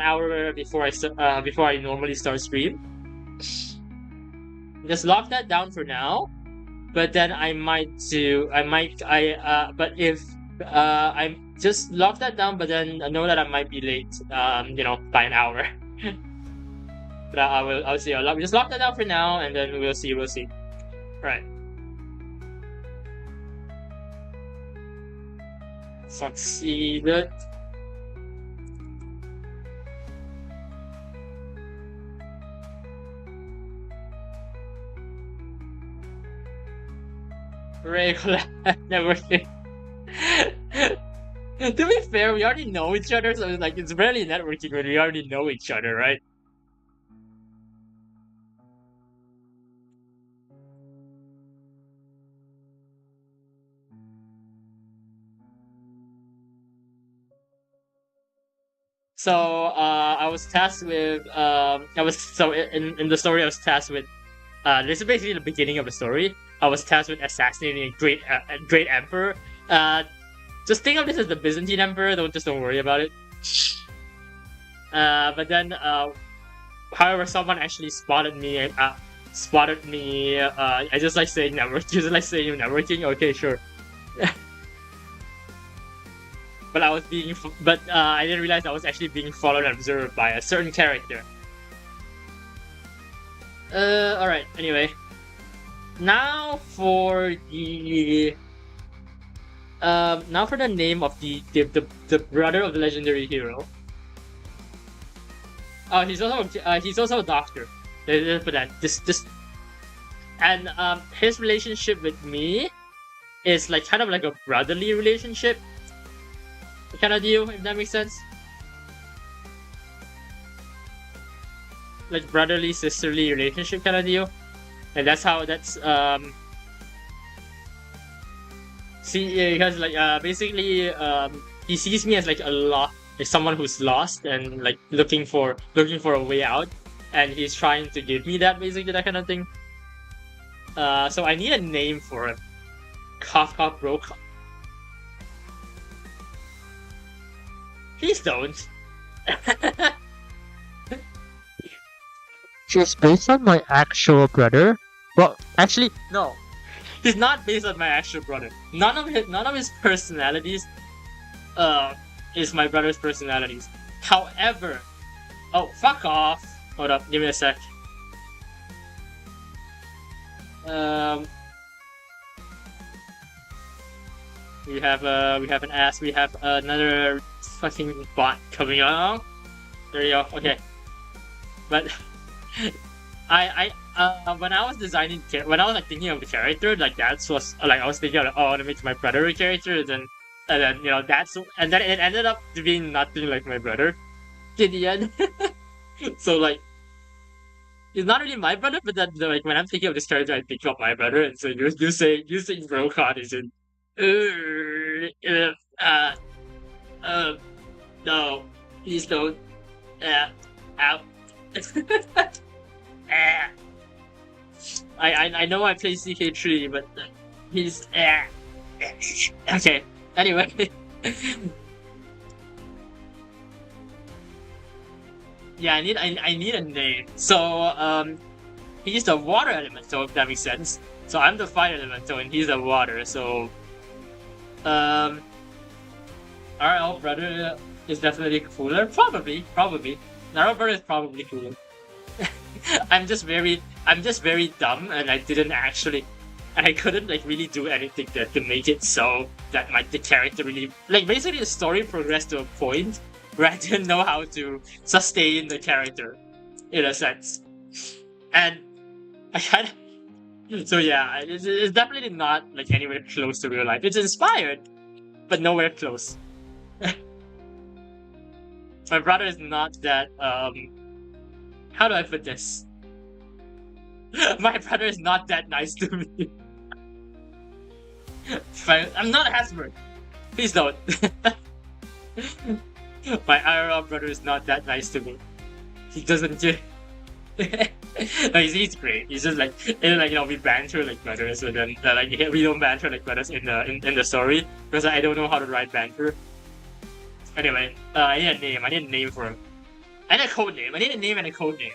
hour before I normally start stream. Just lock that down for now. But then but if I just lock that down, but then I know that I might be late. By an hour. But I'll see. Just lock that down for now, and then we'll see. Right. Succeeded. Regular networking. To be fair, we already know each other, so it's barely networking when we already know each other, right? So I was tasked with I was so in the story I was tasked with this is basically the beginning of the story. I was tasked with assassinating a great emperor. Just think of this as the Byzantine emperor. Don't worry about it. But then, however, someone actually spotted me. I just like saying network. Just like saying networking. Okay, sure. But I didn't realize I was actually being followed and observed by a certain character. All right. Anyway, now for the name of the brother of the legendary hero. Oh, he's also a doctor. For that, this, and his relationship with me is like kind of like a brotherly relationship kind of deal, if that makes sense. Like brotherly sisterly relationship kind of deal, and that's see, because basically he sees me as like someone who's lost and like looking for a way out, and he's trying to give me that, basically that kind of thing. So I need a name for him. Cough cough bro. Please don't. She's based on my actual brother. Well, actually, no. He's not based on my actual brother. None of his personalities is my brother's personalities. However, oh, fuck off. Hold up, give me a sec. We have an ass. We have another fucking bot coming along. There you go. Okay, but when I was like thinking of the character, like that was like I was thinking of, I want to make my brother a character, and then and then it ended up to being nothing like my brother in the end. So like He's not really my brother, but then like when I'm thinking of this character, I think of my brother, and so you say Brokan is in. Uh, uh, no, please don't. Out. I know I play CK3, but he's okay. Anyway, yeah, I need a name. So he's the water elemental, if that makes sense. So I'm the fire elemental, and he's the water. So our elf brother is definitely cooler. Probably. Our elf brother is probably cooler. I'm just very dumb, and I didn't actually, and I couldn't like really do anything to make it so that the character really like basically the story progressed to a point where I didn't know how to sustain the character, in a sense, and I kind of so yeah, it's definitely not like anywhere close to real life. It's inspired, but nowhere close. My brother is not that how do I put this? My brother is not that nice to me. I'm not Hasbro. Please don't. My IRL brother is not that nice to me. He doesn't give. No, he's great. He's just like, we banter like brothers, but then we don't banter like brothers in the story because I don't know how to write banter. Anyway, I need a name. I need a name for him. I need a code name. I need a name and a code name.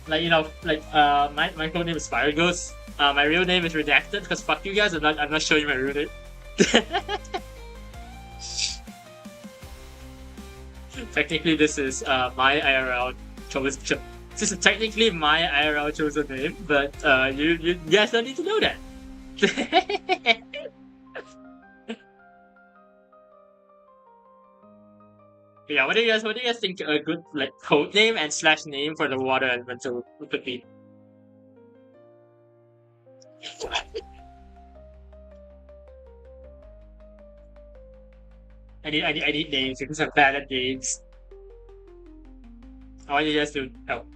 My code name is Fire Ghost. My real name is redacted because fuck you guys. I'm not showing you my real name. Technically, this is my IRL chosen. This is technically my IRL chosen name, but you guys don't need to know that. Yeah, what do you guys think a good like code name and / name for the water elemental could be? I need names because I'm bad at names. I want you guys to help.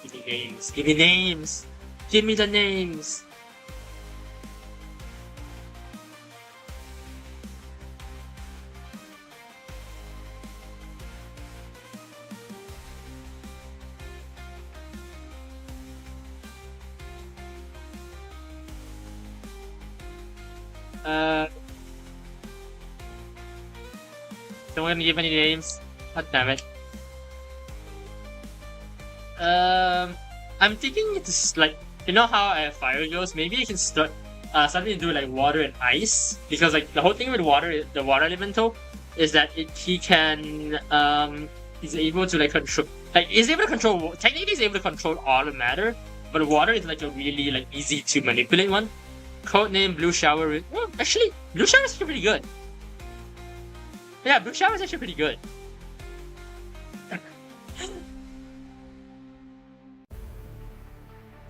Give me names. Give me names. Give me the names. Don't want to give any names. God damn it. I'm thinking it's like, you know how I have fire goes? Maybe you can start something to do like water and ice, because like the whole thing with the water elemental is that he can he's able to like control, technically he's able to control all the matter, but water is like a really like easy to manipulate one. Codename Blue Shower. Well, actually, Blue Shower is actually pretty good. Yeah, Blue Shower is actually pretty good.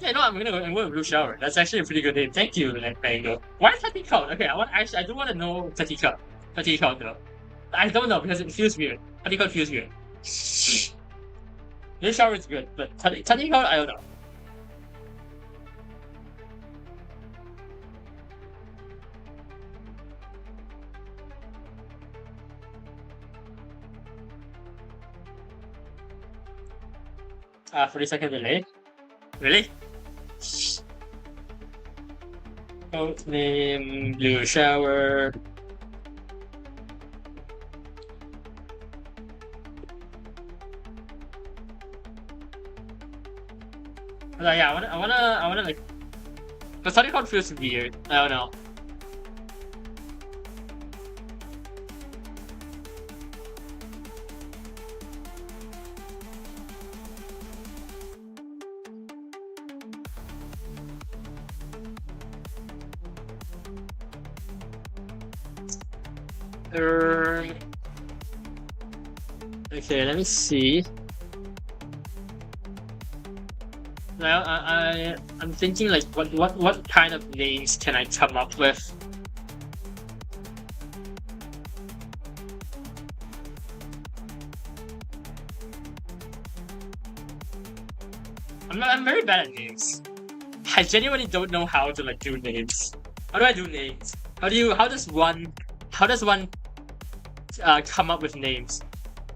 Yeah, no, I'm going with Blue Shower. That's actually a pretty good name. Thank you, Mango. Why Tati Code? Okay, I do want to know Tati Code. Tati Code though. I don't know because it feels weird. Tati Code feels weird. Blue Shower is good, but Tati Code, I don't know. 40-second delay? Really? Code name Blue Shower. Yeah, I wanna like. The study code feels weird. I don't know. Okay, let me see. Well, I'm thinking like what kind of names can I come up with? I'm very bad at names. I genuinely don't know how to like do names. How do I do names? How does one come up with names?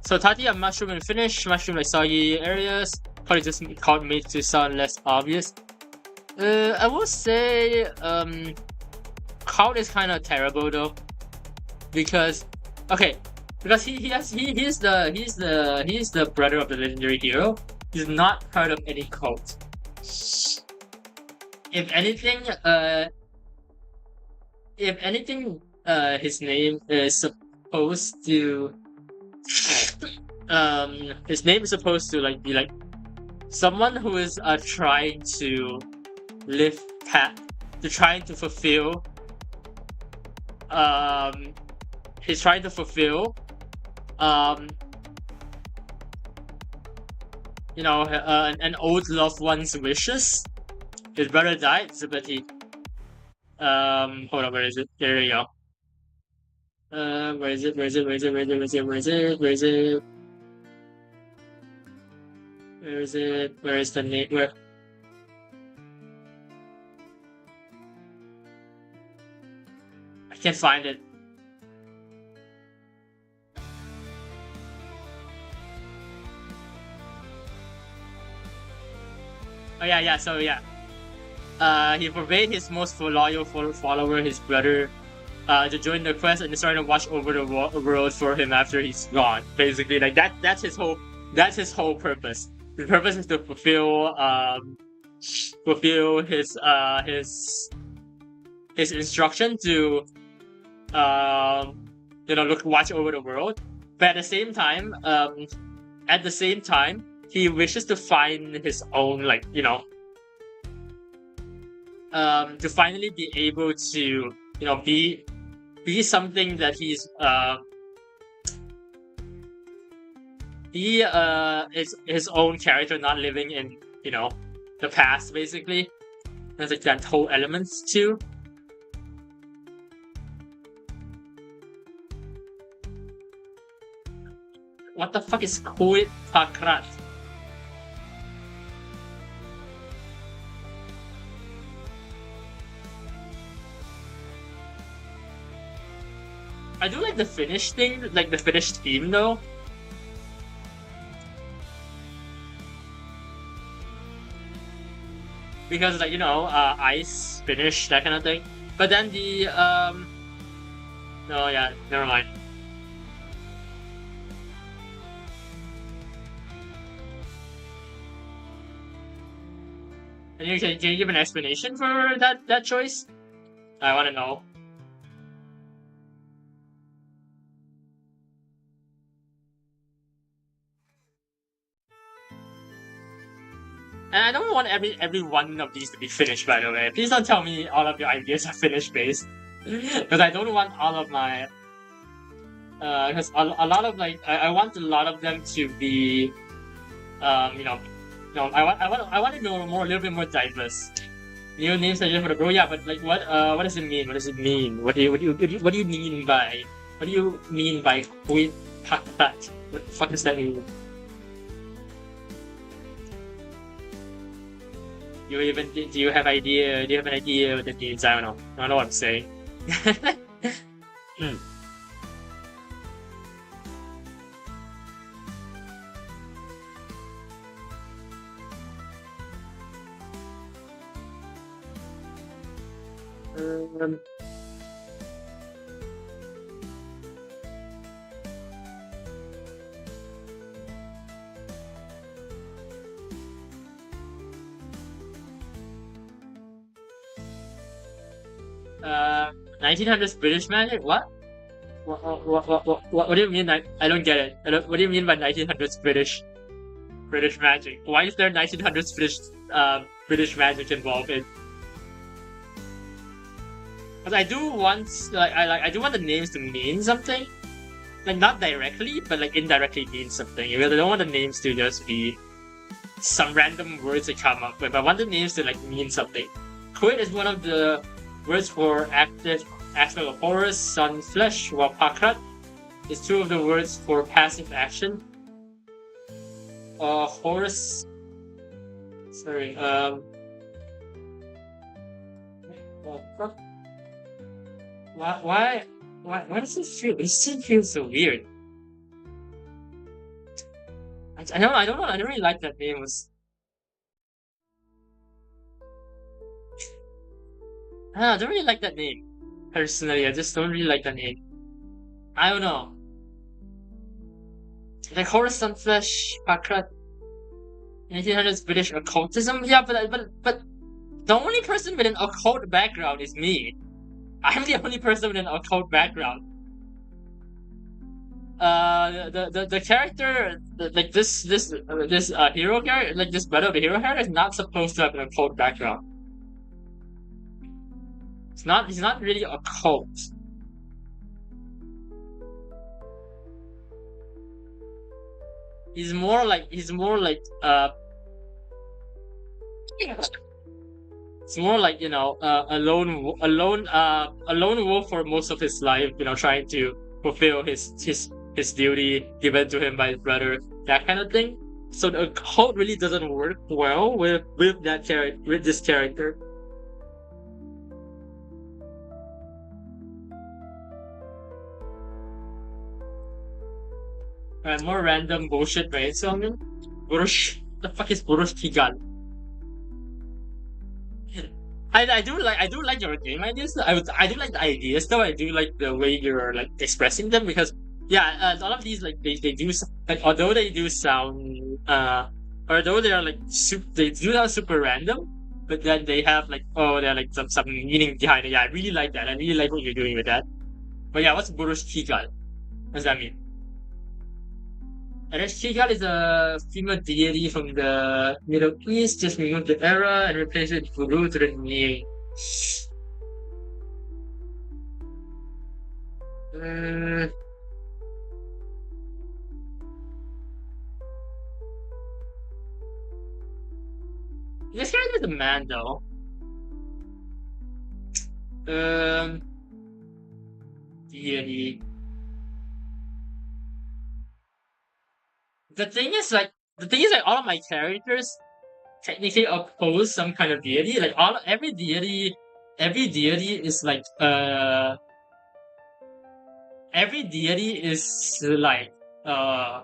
So Tati, mushroom and Finnish, mushroom like soggy areas. Probably just called me to sound less obvious. I will say Cloud is kind of terrible though, because he's the brother of the legendary hero. He's not part of any cult. If anything, his name is supposed to like be like someone who is trying to fulfill he's trying to fulfill an old loved one's wishes. His brother died, so but he hold on, where is it? There you go. Where is it? Where is the name? Where? I can't find it. Oh yeah. So yeah. He forbade his most loyal follower, his brother, to join the quest and started to watch over the world for him after he's gone. Basically, like that's his whole purpose. The purpose is to fulfill his instruction to watch over the world. But at the same time, he wishes to find his own to finally be able to be something that he's his own character, not living in the past. Basically, there's like that whole elements too. What the fuck is Kuit Pakrat? I do like the Finnish thing, like the Finnish theme though. Because ice, Finnish, that kind of thing. But then the no, yeah, never mind. Can you give an explanation for that choice? I want to know. And I don't want every one of these to be finished, by the way. Please don't tell me all of your ideas are Finnish based, because I don't want all of my. Because a lot of I want a lot of them to be, I want to know a little bit more diverse. New names are just for the bro. Yeah, but what does it mean? What does it mean? What do you mean by quit pakat? What the fuck does that mean? Do you have an idea what that means? I don't know. I don't know what I'm saying. Uh, 1900s British magic? What? What do you mean? I don't get it. What do you mean by 1900s British magic? Why is there 1900s British magic involved in? Because I do want I do want the names to mean something, like not directly, but like indirectly mean something. I really don't want the names to just be some random words that come up with. I want the names to like mean something. Quit is one of the words for active aspect of Horus, Sun, Flesh, while Pakrat is two of the words for passive action. Horus Sorry. What the fuck? Why does it feel? It still feels so weird. I don't know. I don't really like that name. I don't really like that name. Personally, I just don't really like that name. I don't know. Like Horus Sunflesh, Pakrat, 1800s British occultism. Yeah, but the only person with an occult background is me. I'm the only person with an occult background. The character like this hero character, like this brother of the hero character, is not supposed to have an occult background. It's not. He's not really occult. He's more like it's more like, you know, a lone wolf for most of his life, you know, trying to fulfill his duty given to him by his brother, that kind of thing. So the cult really doesn't work well with that character, with this character. More random bullshit brainstorming. Burush, the fuck is Burush Tigan? I do like your game ideas. I do like the ideas though. I do like the way you're like expressing them, because yeah, a lot of these like they do like, although they do sound although they are like they do sound super random, but then they have like, oh, they're like some meaning behind it. Yeah, I really like that. I really like what you're doing with that. But yeah, what's Burush Tigal? What does that mean? Ereshkigal is a female deity from the Middle East. Just remove the era and replace it with Guru to the name. Uh, this guy is a man though. Um, deity. The thing is like all of my characters technically oppose some kind of deity. Like every deity is like every deity is uh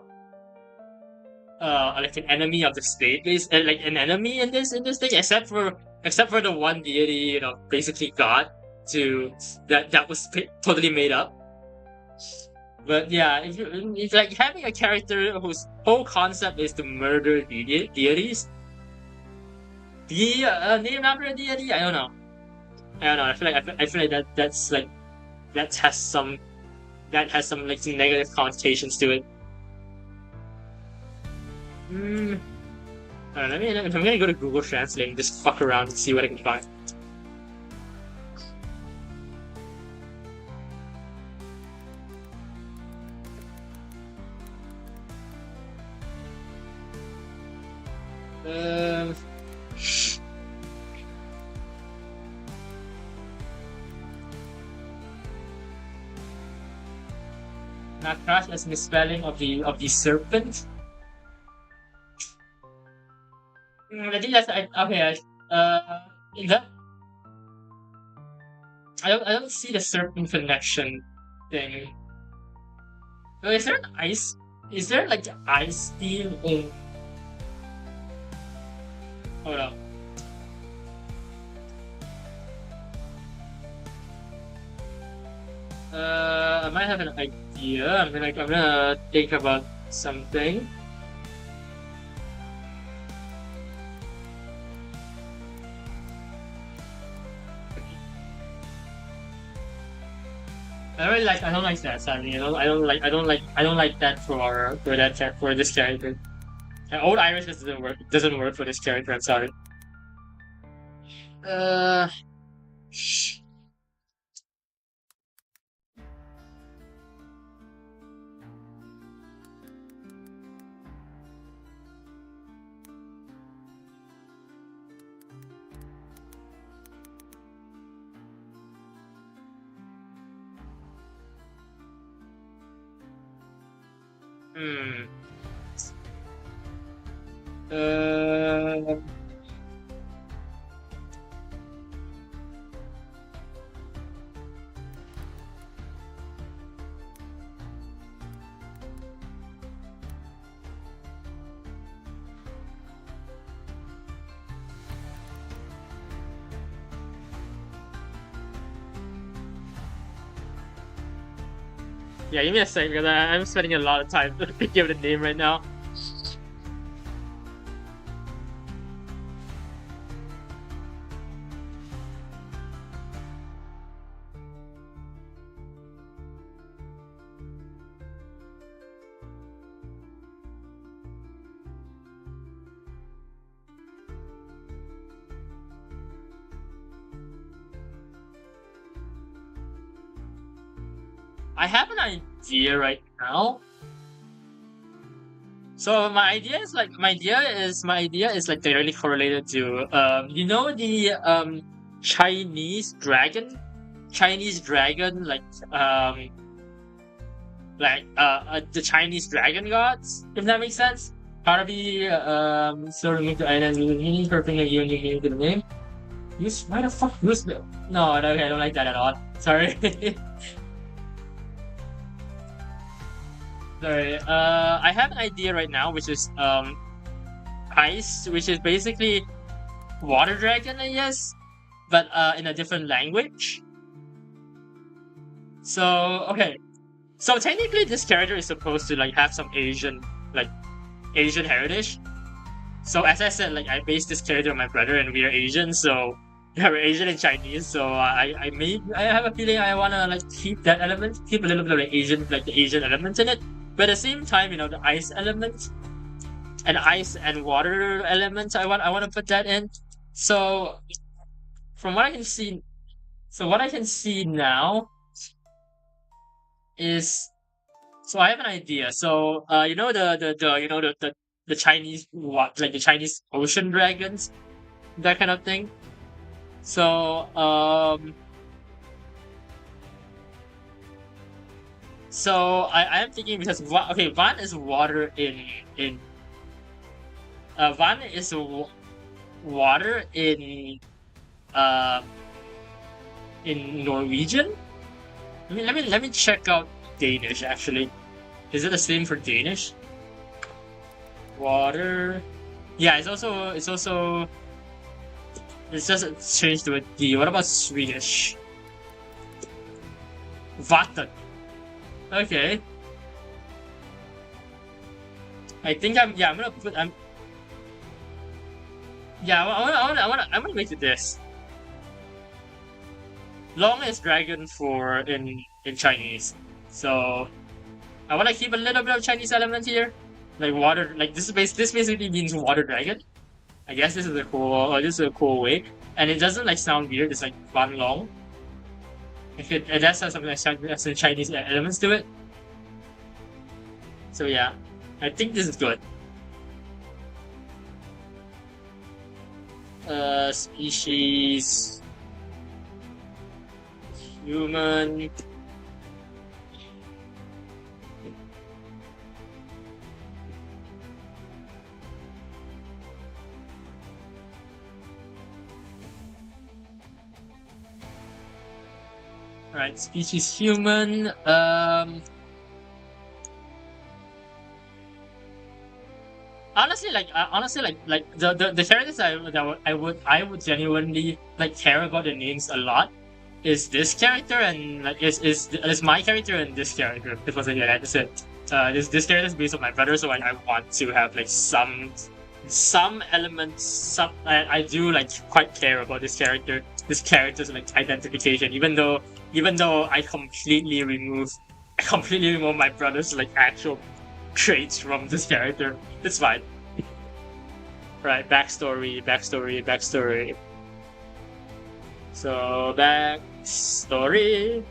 like an enemy of the state, like an enemy in this thing, except for the one deity, you know, basically God, to that was totally made up. But yeah, if like having a character whose whole concept is to murder deities, the name after a deity, I don't know. I don't know. I feel like that's like that has some like some negative connotations to it. Hmm. I don't know, I'm gonna go to Google Translate and just fuck around and see what I can find. Um, Not crash as misspelling of the serpent. I think that's okay. In that I don't see the serpent connection thing. Oh, is there an ice? Is there like ice theme in? Hold on. I might have an idea. I'm gonna think about something. I don't like that, sadly. I don't like that for this character. Old Iris doesn't work for this character, I'm sorry. Uh hmm. Uh Yeah, give me a sec because I'm spending a lot of time to give it a name right now. I have an idea right now. So my idea is like directly correlated to you know the Chinese dragon? Chinese dragon the Chinese dragon gods, if that makes sense. How to be so remove the island meaning perfect like you the name. Use why the fuck use the no, okay, I don't like that at all. Sorry. Sorry. I have an idea right now, which is ice, which is basically water dragon, I guess, but in a different language. So okay, so technically this character is supposed to like have some Asian heritage. So as I said, like I based this character on my brother, and we are Asian, so yeah, we're Asian and Chinese. So I have a feeling I wanna like keep that element, keep a little bit of the Asian element in it. But at the same time, you know, the ice element and ice and water element, I want to put that in. So from what I can see, what I can see now is, so I have an idea. So you know the Chinese the Chinese ocean dragons, that kind of thing. So I am thinking because Van is water Van is water uh in Norwegian. Let me check out Danish actually. Is it the same for Danish? Water. Yeah, it's just changed to a D. What about Swedish? Vatten. Okay. I think I'm gonna put I'm yeah I wanna make it this. Long is dragon for in Chinese. So I wanna keep a little bit of Chinese element here. Like water, like this basically means water dragon. I guess this is a cool way. And it doesn't like sound weird, it's like Van Long. It does have something like some Chinese elements to it. So yeah, I think this is good. Species human. Right, species human. Honestly, the characters I would genuinely like care about the names a lot is this character and like is my character and this character. Because like I said, this character is based on my brother, so I want to have like some elements. I do like quite care about this character. This character's like identification, even though I completely remove my brother's like actual traits from this character. It's fine. Right, backstory. So backstory.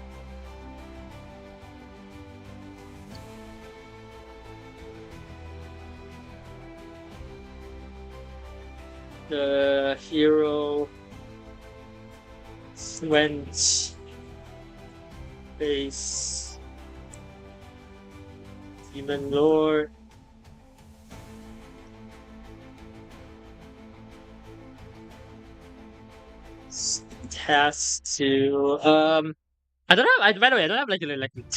The hero went face Demon Lord. Has to I don't have. By the way, I don't have like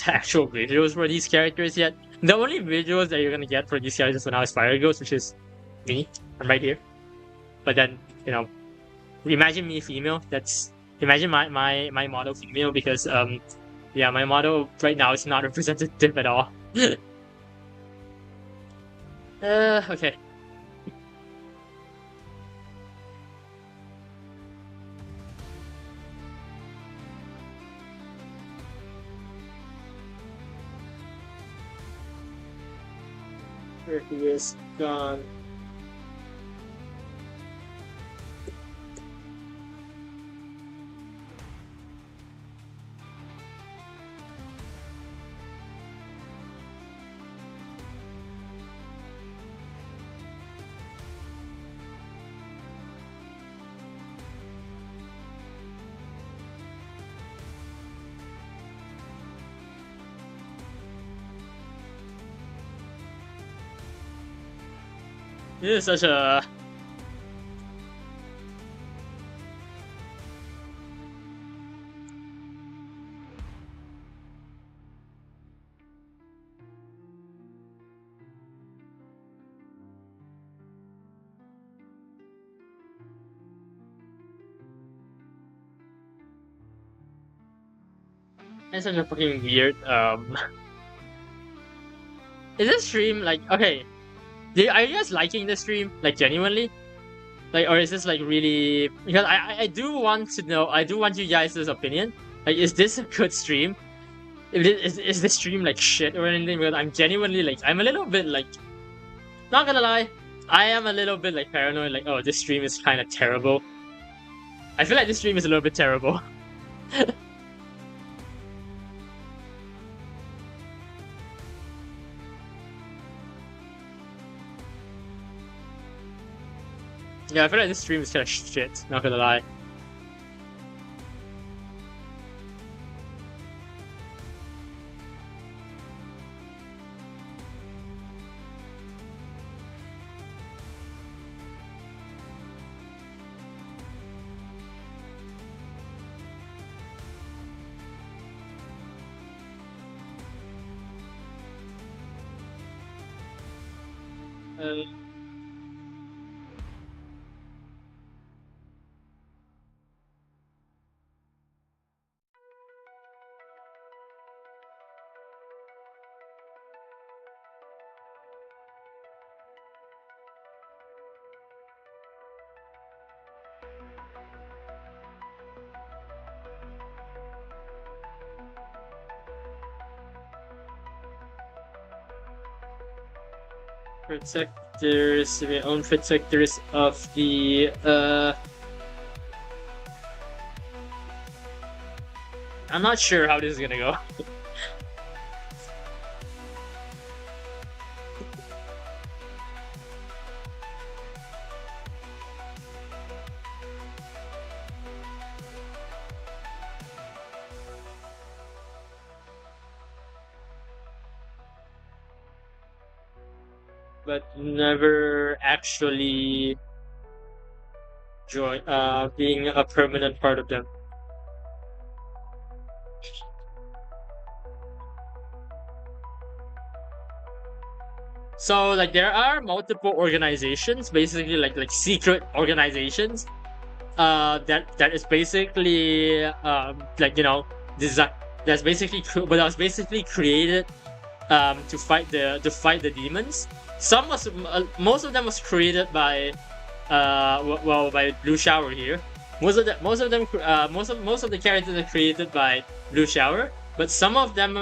actual videos for these characters yet. The only videos that you're gonna get for these characters on how Spire goes, which is me. I'm right here. But then imagine me female. Imagine my model female because Yeah, my model right now is not representative at all. Okay. Here he is, gone. This is such a... It's such a fucking weird, Is this stream, like, okay, are you guys liking this stream, like, genuinely? Like, or is this, like, really... Because I do want to know, I do want you guys' opinion. Like, is this a good stream? Is this stream, like, shit or anything? Because I'm genuinely, like, I'm a little bit, like... Not gonna lie, I am a little bit, like, paranoid, like, oh, this stream is kind of terrible. I feel like this stream is a little bit terrible. Yeah, I feel like this stream is kind of shit, not gonna lie. Uh, Protectors, we own protectors of the I'm not sure how this is gonna go. But never actually join being a permanent part of them. So like there are multiple organizations, basically like secret organizations, that is basically like, you know, design that's basically but that was basically created to fight the demons. Some was most of them was created by well, by Blue Shower here. Most of the characters are created by Blue Shower, but some of them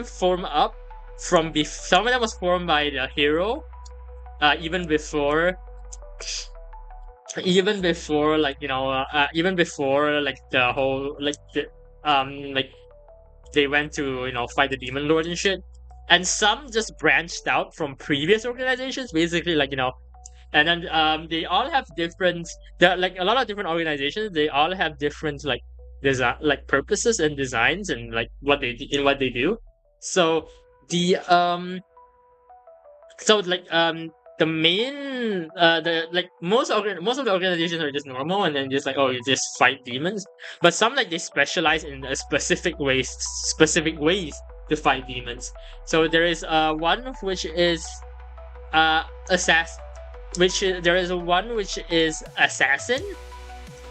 form up from some of them was formed by the hero, even before like, you know, even before like the whole like like they went to, you know, fight the demon lord and shit. And some just branched out from previous organizations, basically, like, you know. And then they all have different, like a lot of different organizations, they all have different like design, like purposes and designs and like what they do. So the the main the like most of the organizations are just normal, and then just like, oh, you just fight demons. But some, like, they specialize in a specific ways to fight demons. So there is one which is there is one which is assassin.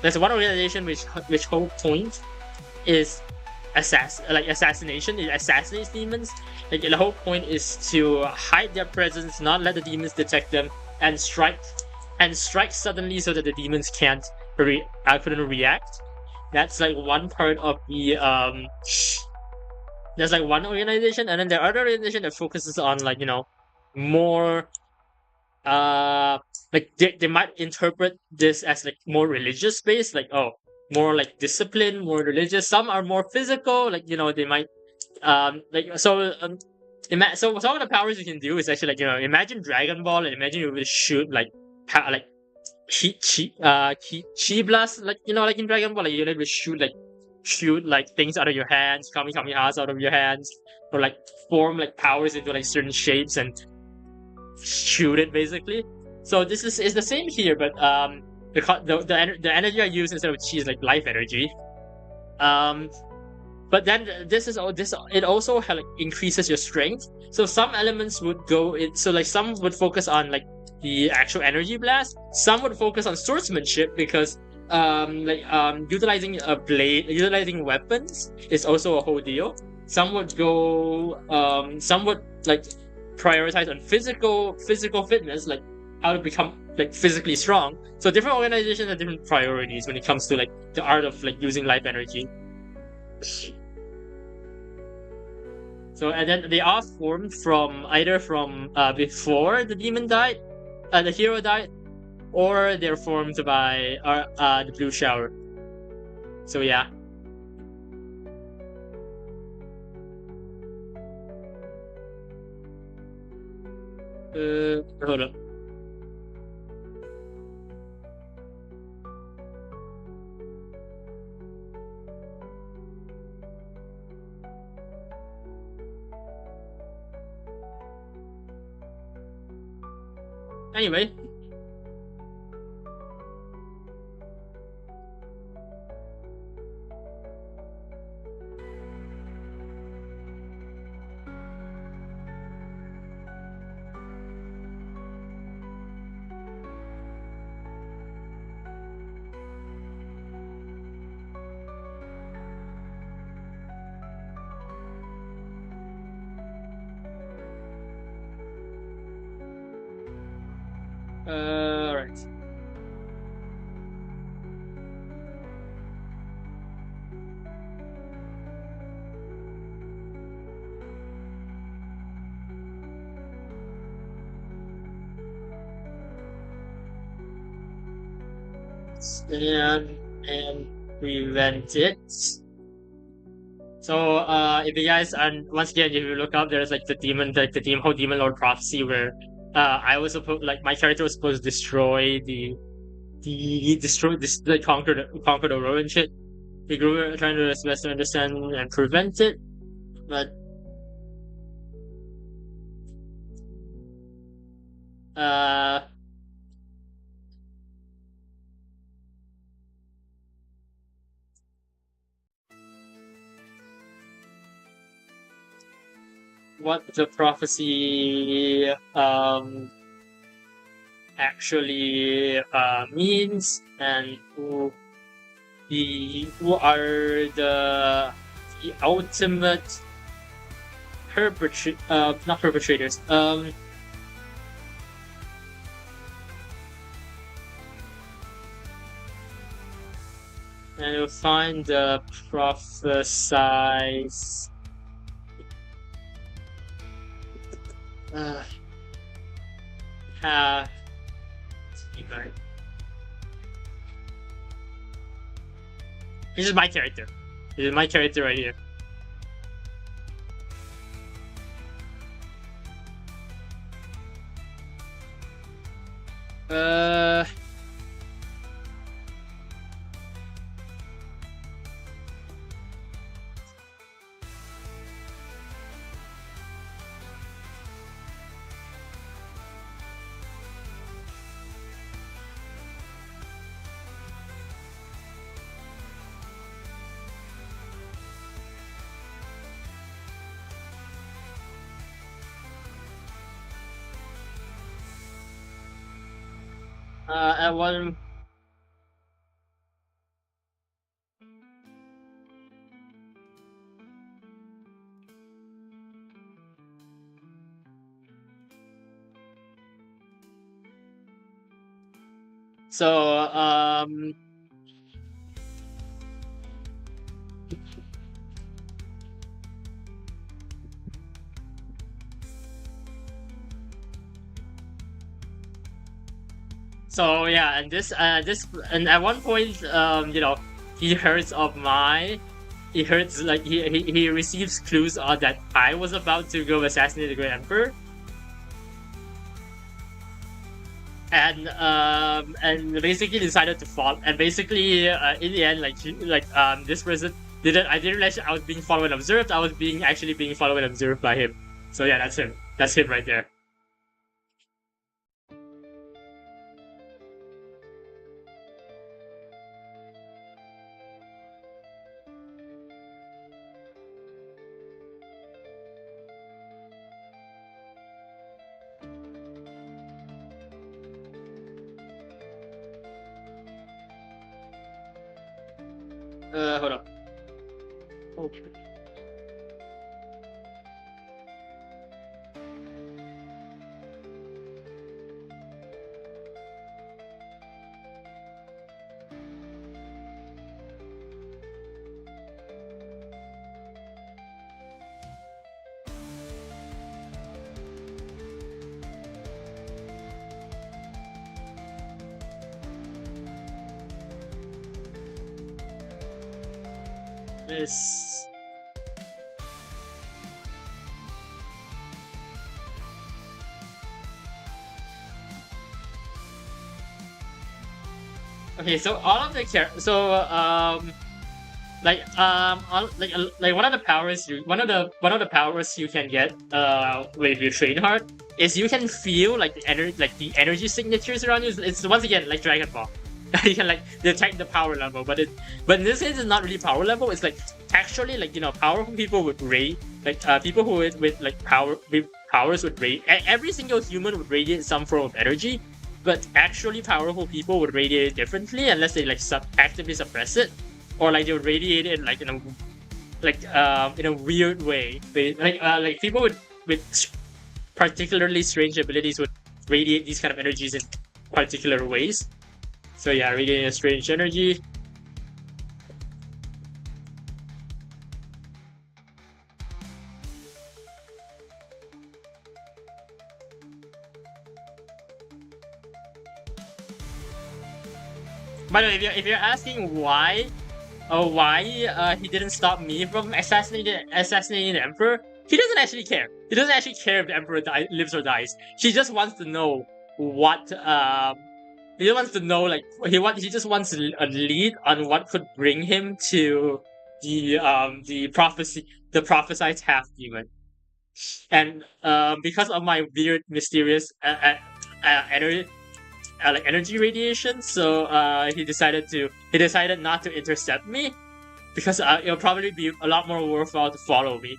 There's one organization which whole point is assassination. It assassinates demons. Like the whole point is to hide their presence, not let the demons detect them, and strike suddenly so that the demons couldn't react. That's like one part of the there's like one organization, and then there are other organization that focuses on like more like they might interpret this as like more religious based, like more like discipline, more religious. Some are more physical, like they might like so some of the powers you can do is actually like imagine Dragon Ball, and imagine you would shoot like like chi blast, like like in Dragon Ball, like you're able to shoot like things out of your hands, kamehamehas out of your hands, or like form like powers into like certain shapes and shoot it basically. So this is the same here, but the energy I use instead of chi is like life energy. Um, but then this it also like increases your strength. So some elements would go in. So like some would focus on like the actual energy blast. Some would focus on swordsmanship because utilizing a blade, utilizing weapons is also a whole deal. Some would go some would like prioritize on physical fitness, like how to become like physically strong. So different organizations have different priorities when it comes to like the art of like using life energy. So and then they are formed from either from before the demon died, the hero died, or they're formed by the blue shower. So yeah. Hold up. Anyway. Right. Stand and prevent it. So if you guys, and once again, if you look up, there's like the whole demon lord prophecy where I was supposed, like my character was supposed to destroy the conquer the world and shit. We grew trying to best to understand and prevent it, but uh what the prophecy actually means, and who are the ultimate not perpetrators, and you'll find the prophesize have this is my character. This is my character right here. Uh at one So so yeah, and and at one point, he hears of my he hears like he receives clues that I was about to go assassinate the Great Emperor, and basically decided to follow. And basically, in the end, this person didn't. I didn't realize I was being followed and observed. I was actually being followed and observed by him. So yeah, that's him. That's him right there. Hold on. Okay. This. Okay, so all of the one of the powers you can get if you train hard is you can feel like the energy signatures around you. It's once again like Dragon Ball. You can like detect the power level, but in this case it's not really power level. It's like actually powerful people would rate people who with like powers would rate. Every single human would radiate some form of energy, but actually powerful people would radiate it differently unless they like actively suppress it, or like they would radiate it like in a weird way. They like people with particularly strange abilities would radiate these kind of energies in particular ways. So yeah, radiating a strange energy. By the way, if you're asking why he didn't stop me from assassinating the Emperor, he doesn't actually care. He doesn't actually care if the Emperor lives or dies. He just wants to know what he wants to know he just wants a lead on what could bring him to the prophesied half demon. And because of my weird mysterious energy energy radiation, so he decided not to intercept me because it'll probably be a lot more worthwhile to follow me.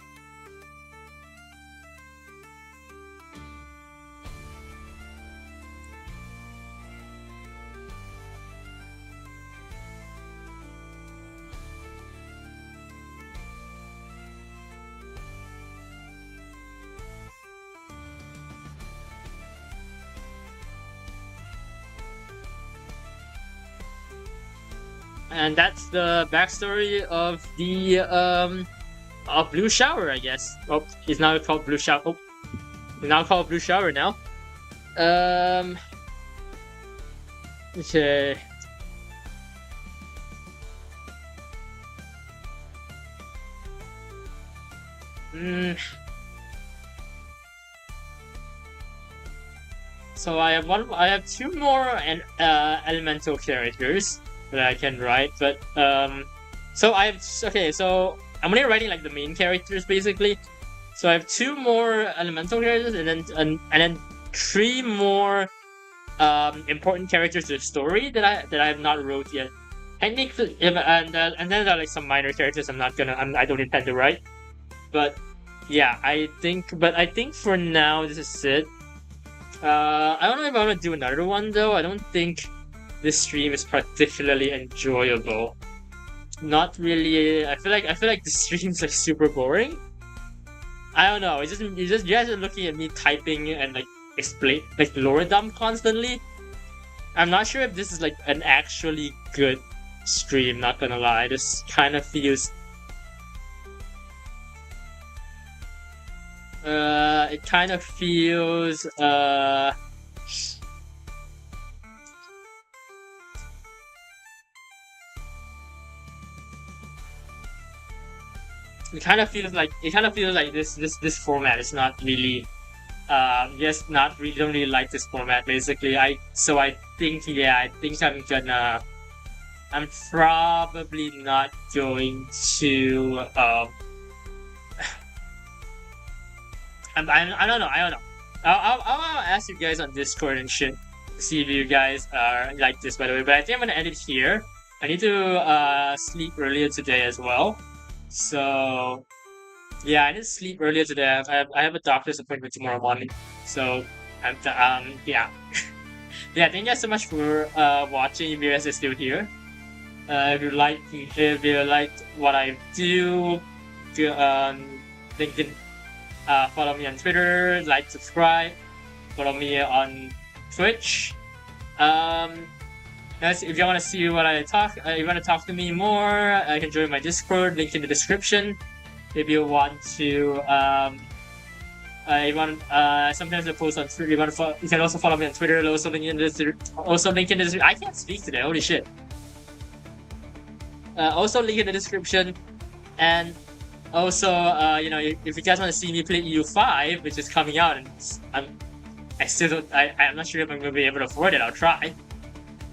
And that's the backstory of the of Blue Shower, I guess. Oh, he's now called Blue Shower. Oh, he's now called Blue Shower now. Okay. So I have two more elemental characters that I can write, but so so I'm only writing like the main characters basically. So I have two more elemental characters, and then three more important characters to the story that I have not wrote yet. Technically, and then there are like some minor characters I don't intend to write. But yeah, I think for now this is it. I don't know if I want to do another one though. I don't think this stream is particularly enjoyable. Not really. I feel like the stream's like super boring. I don't know. You guys are looking at me typing and like explain like lore dump constantly. I'm not sure if this is like an actually good stream, not gonna lie. This kind of feels it kind of feels it kind of feels like this format is not really just not really don't really like this format basically. I think, yeah, I think I'm probably not going to I don't know. I'll ask you guys on Discord and shit, see if you guys are like this, by the way. But I think I'm gonna end it here. I need to sleep earlier today as well. So yeah, I need to sleep earlier today. I have a doctor's appointment tomorrow morning. So yeah. Yeah, thank you guys so much for watching. If you guys are still here, if you liked what I do, LinkedIn. Follow me on Twitter, like, subscribe, follow me on Twitch. Guys, if you want to see what I talk, you want to talk to me more, I can join my Discord, link in the description. If you want to, sometimes I post on Twitter. You can also follow me on Twitter. Also link in the description. I can't speak today. Holy shit. Also link in the description, and also, if you guys want to see me play EU5, which is coming out, and I'm not sure if I'm gonna be able to afford it. I'll try.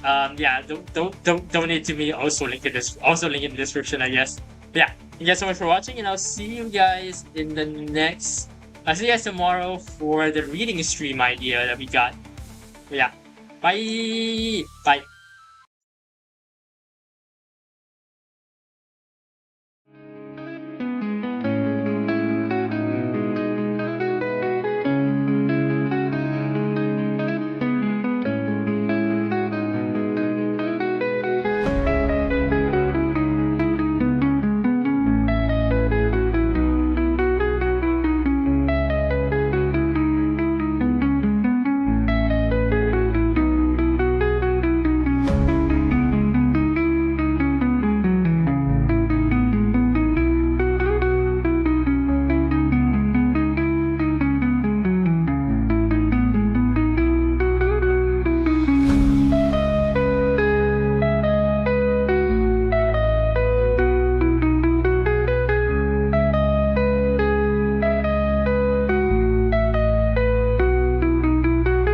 Yeah, don't donate to me. Also link in the description, I guess. Yeah, thank you guys so much for watching, and I'll see you guys in the next. I'll see you guys tomorrow for the reading stream idea that we got. But yeah, bye.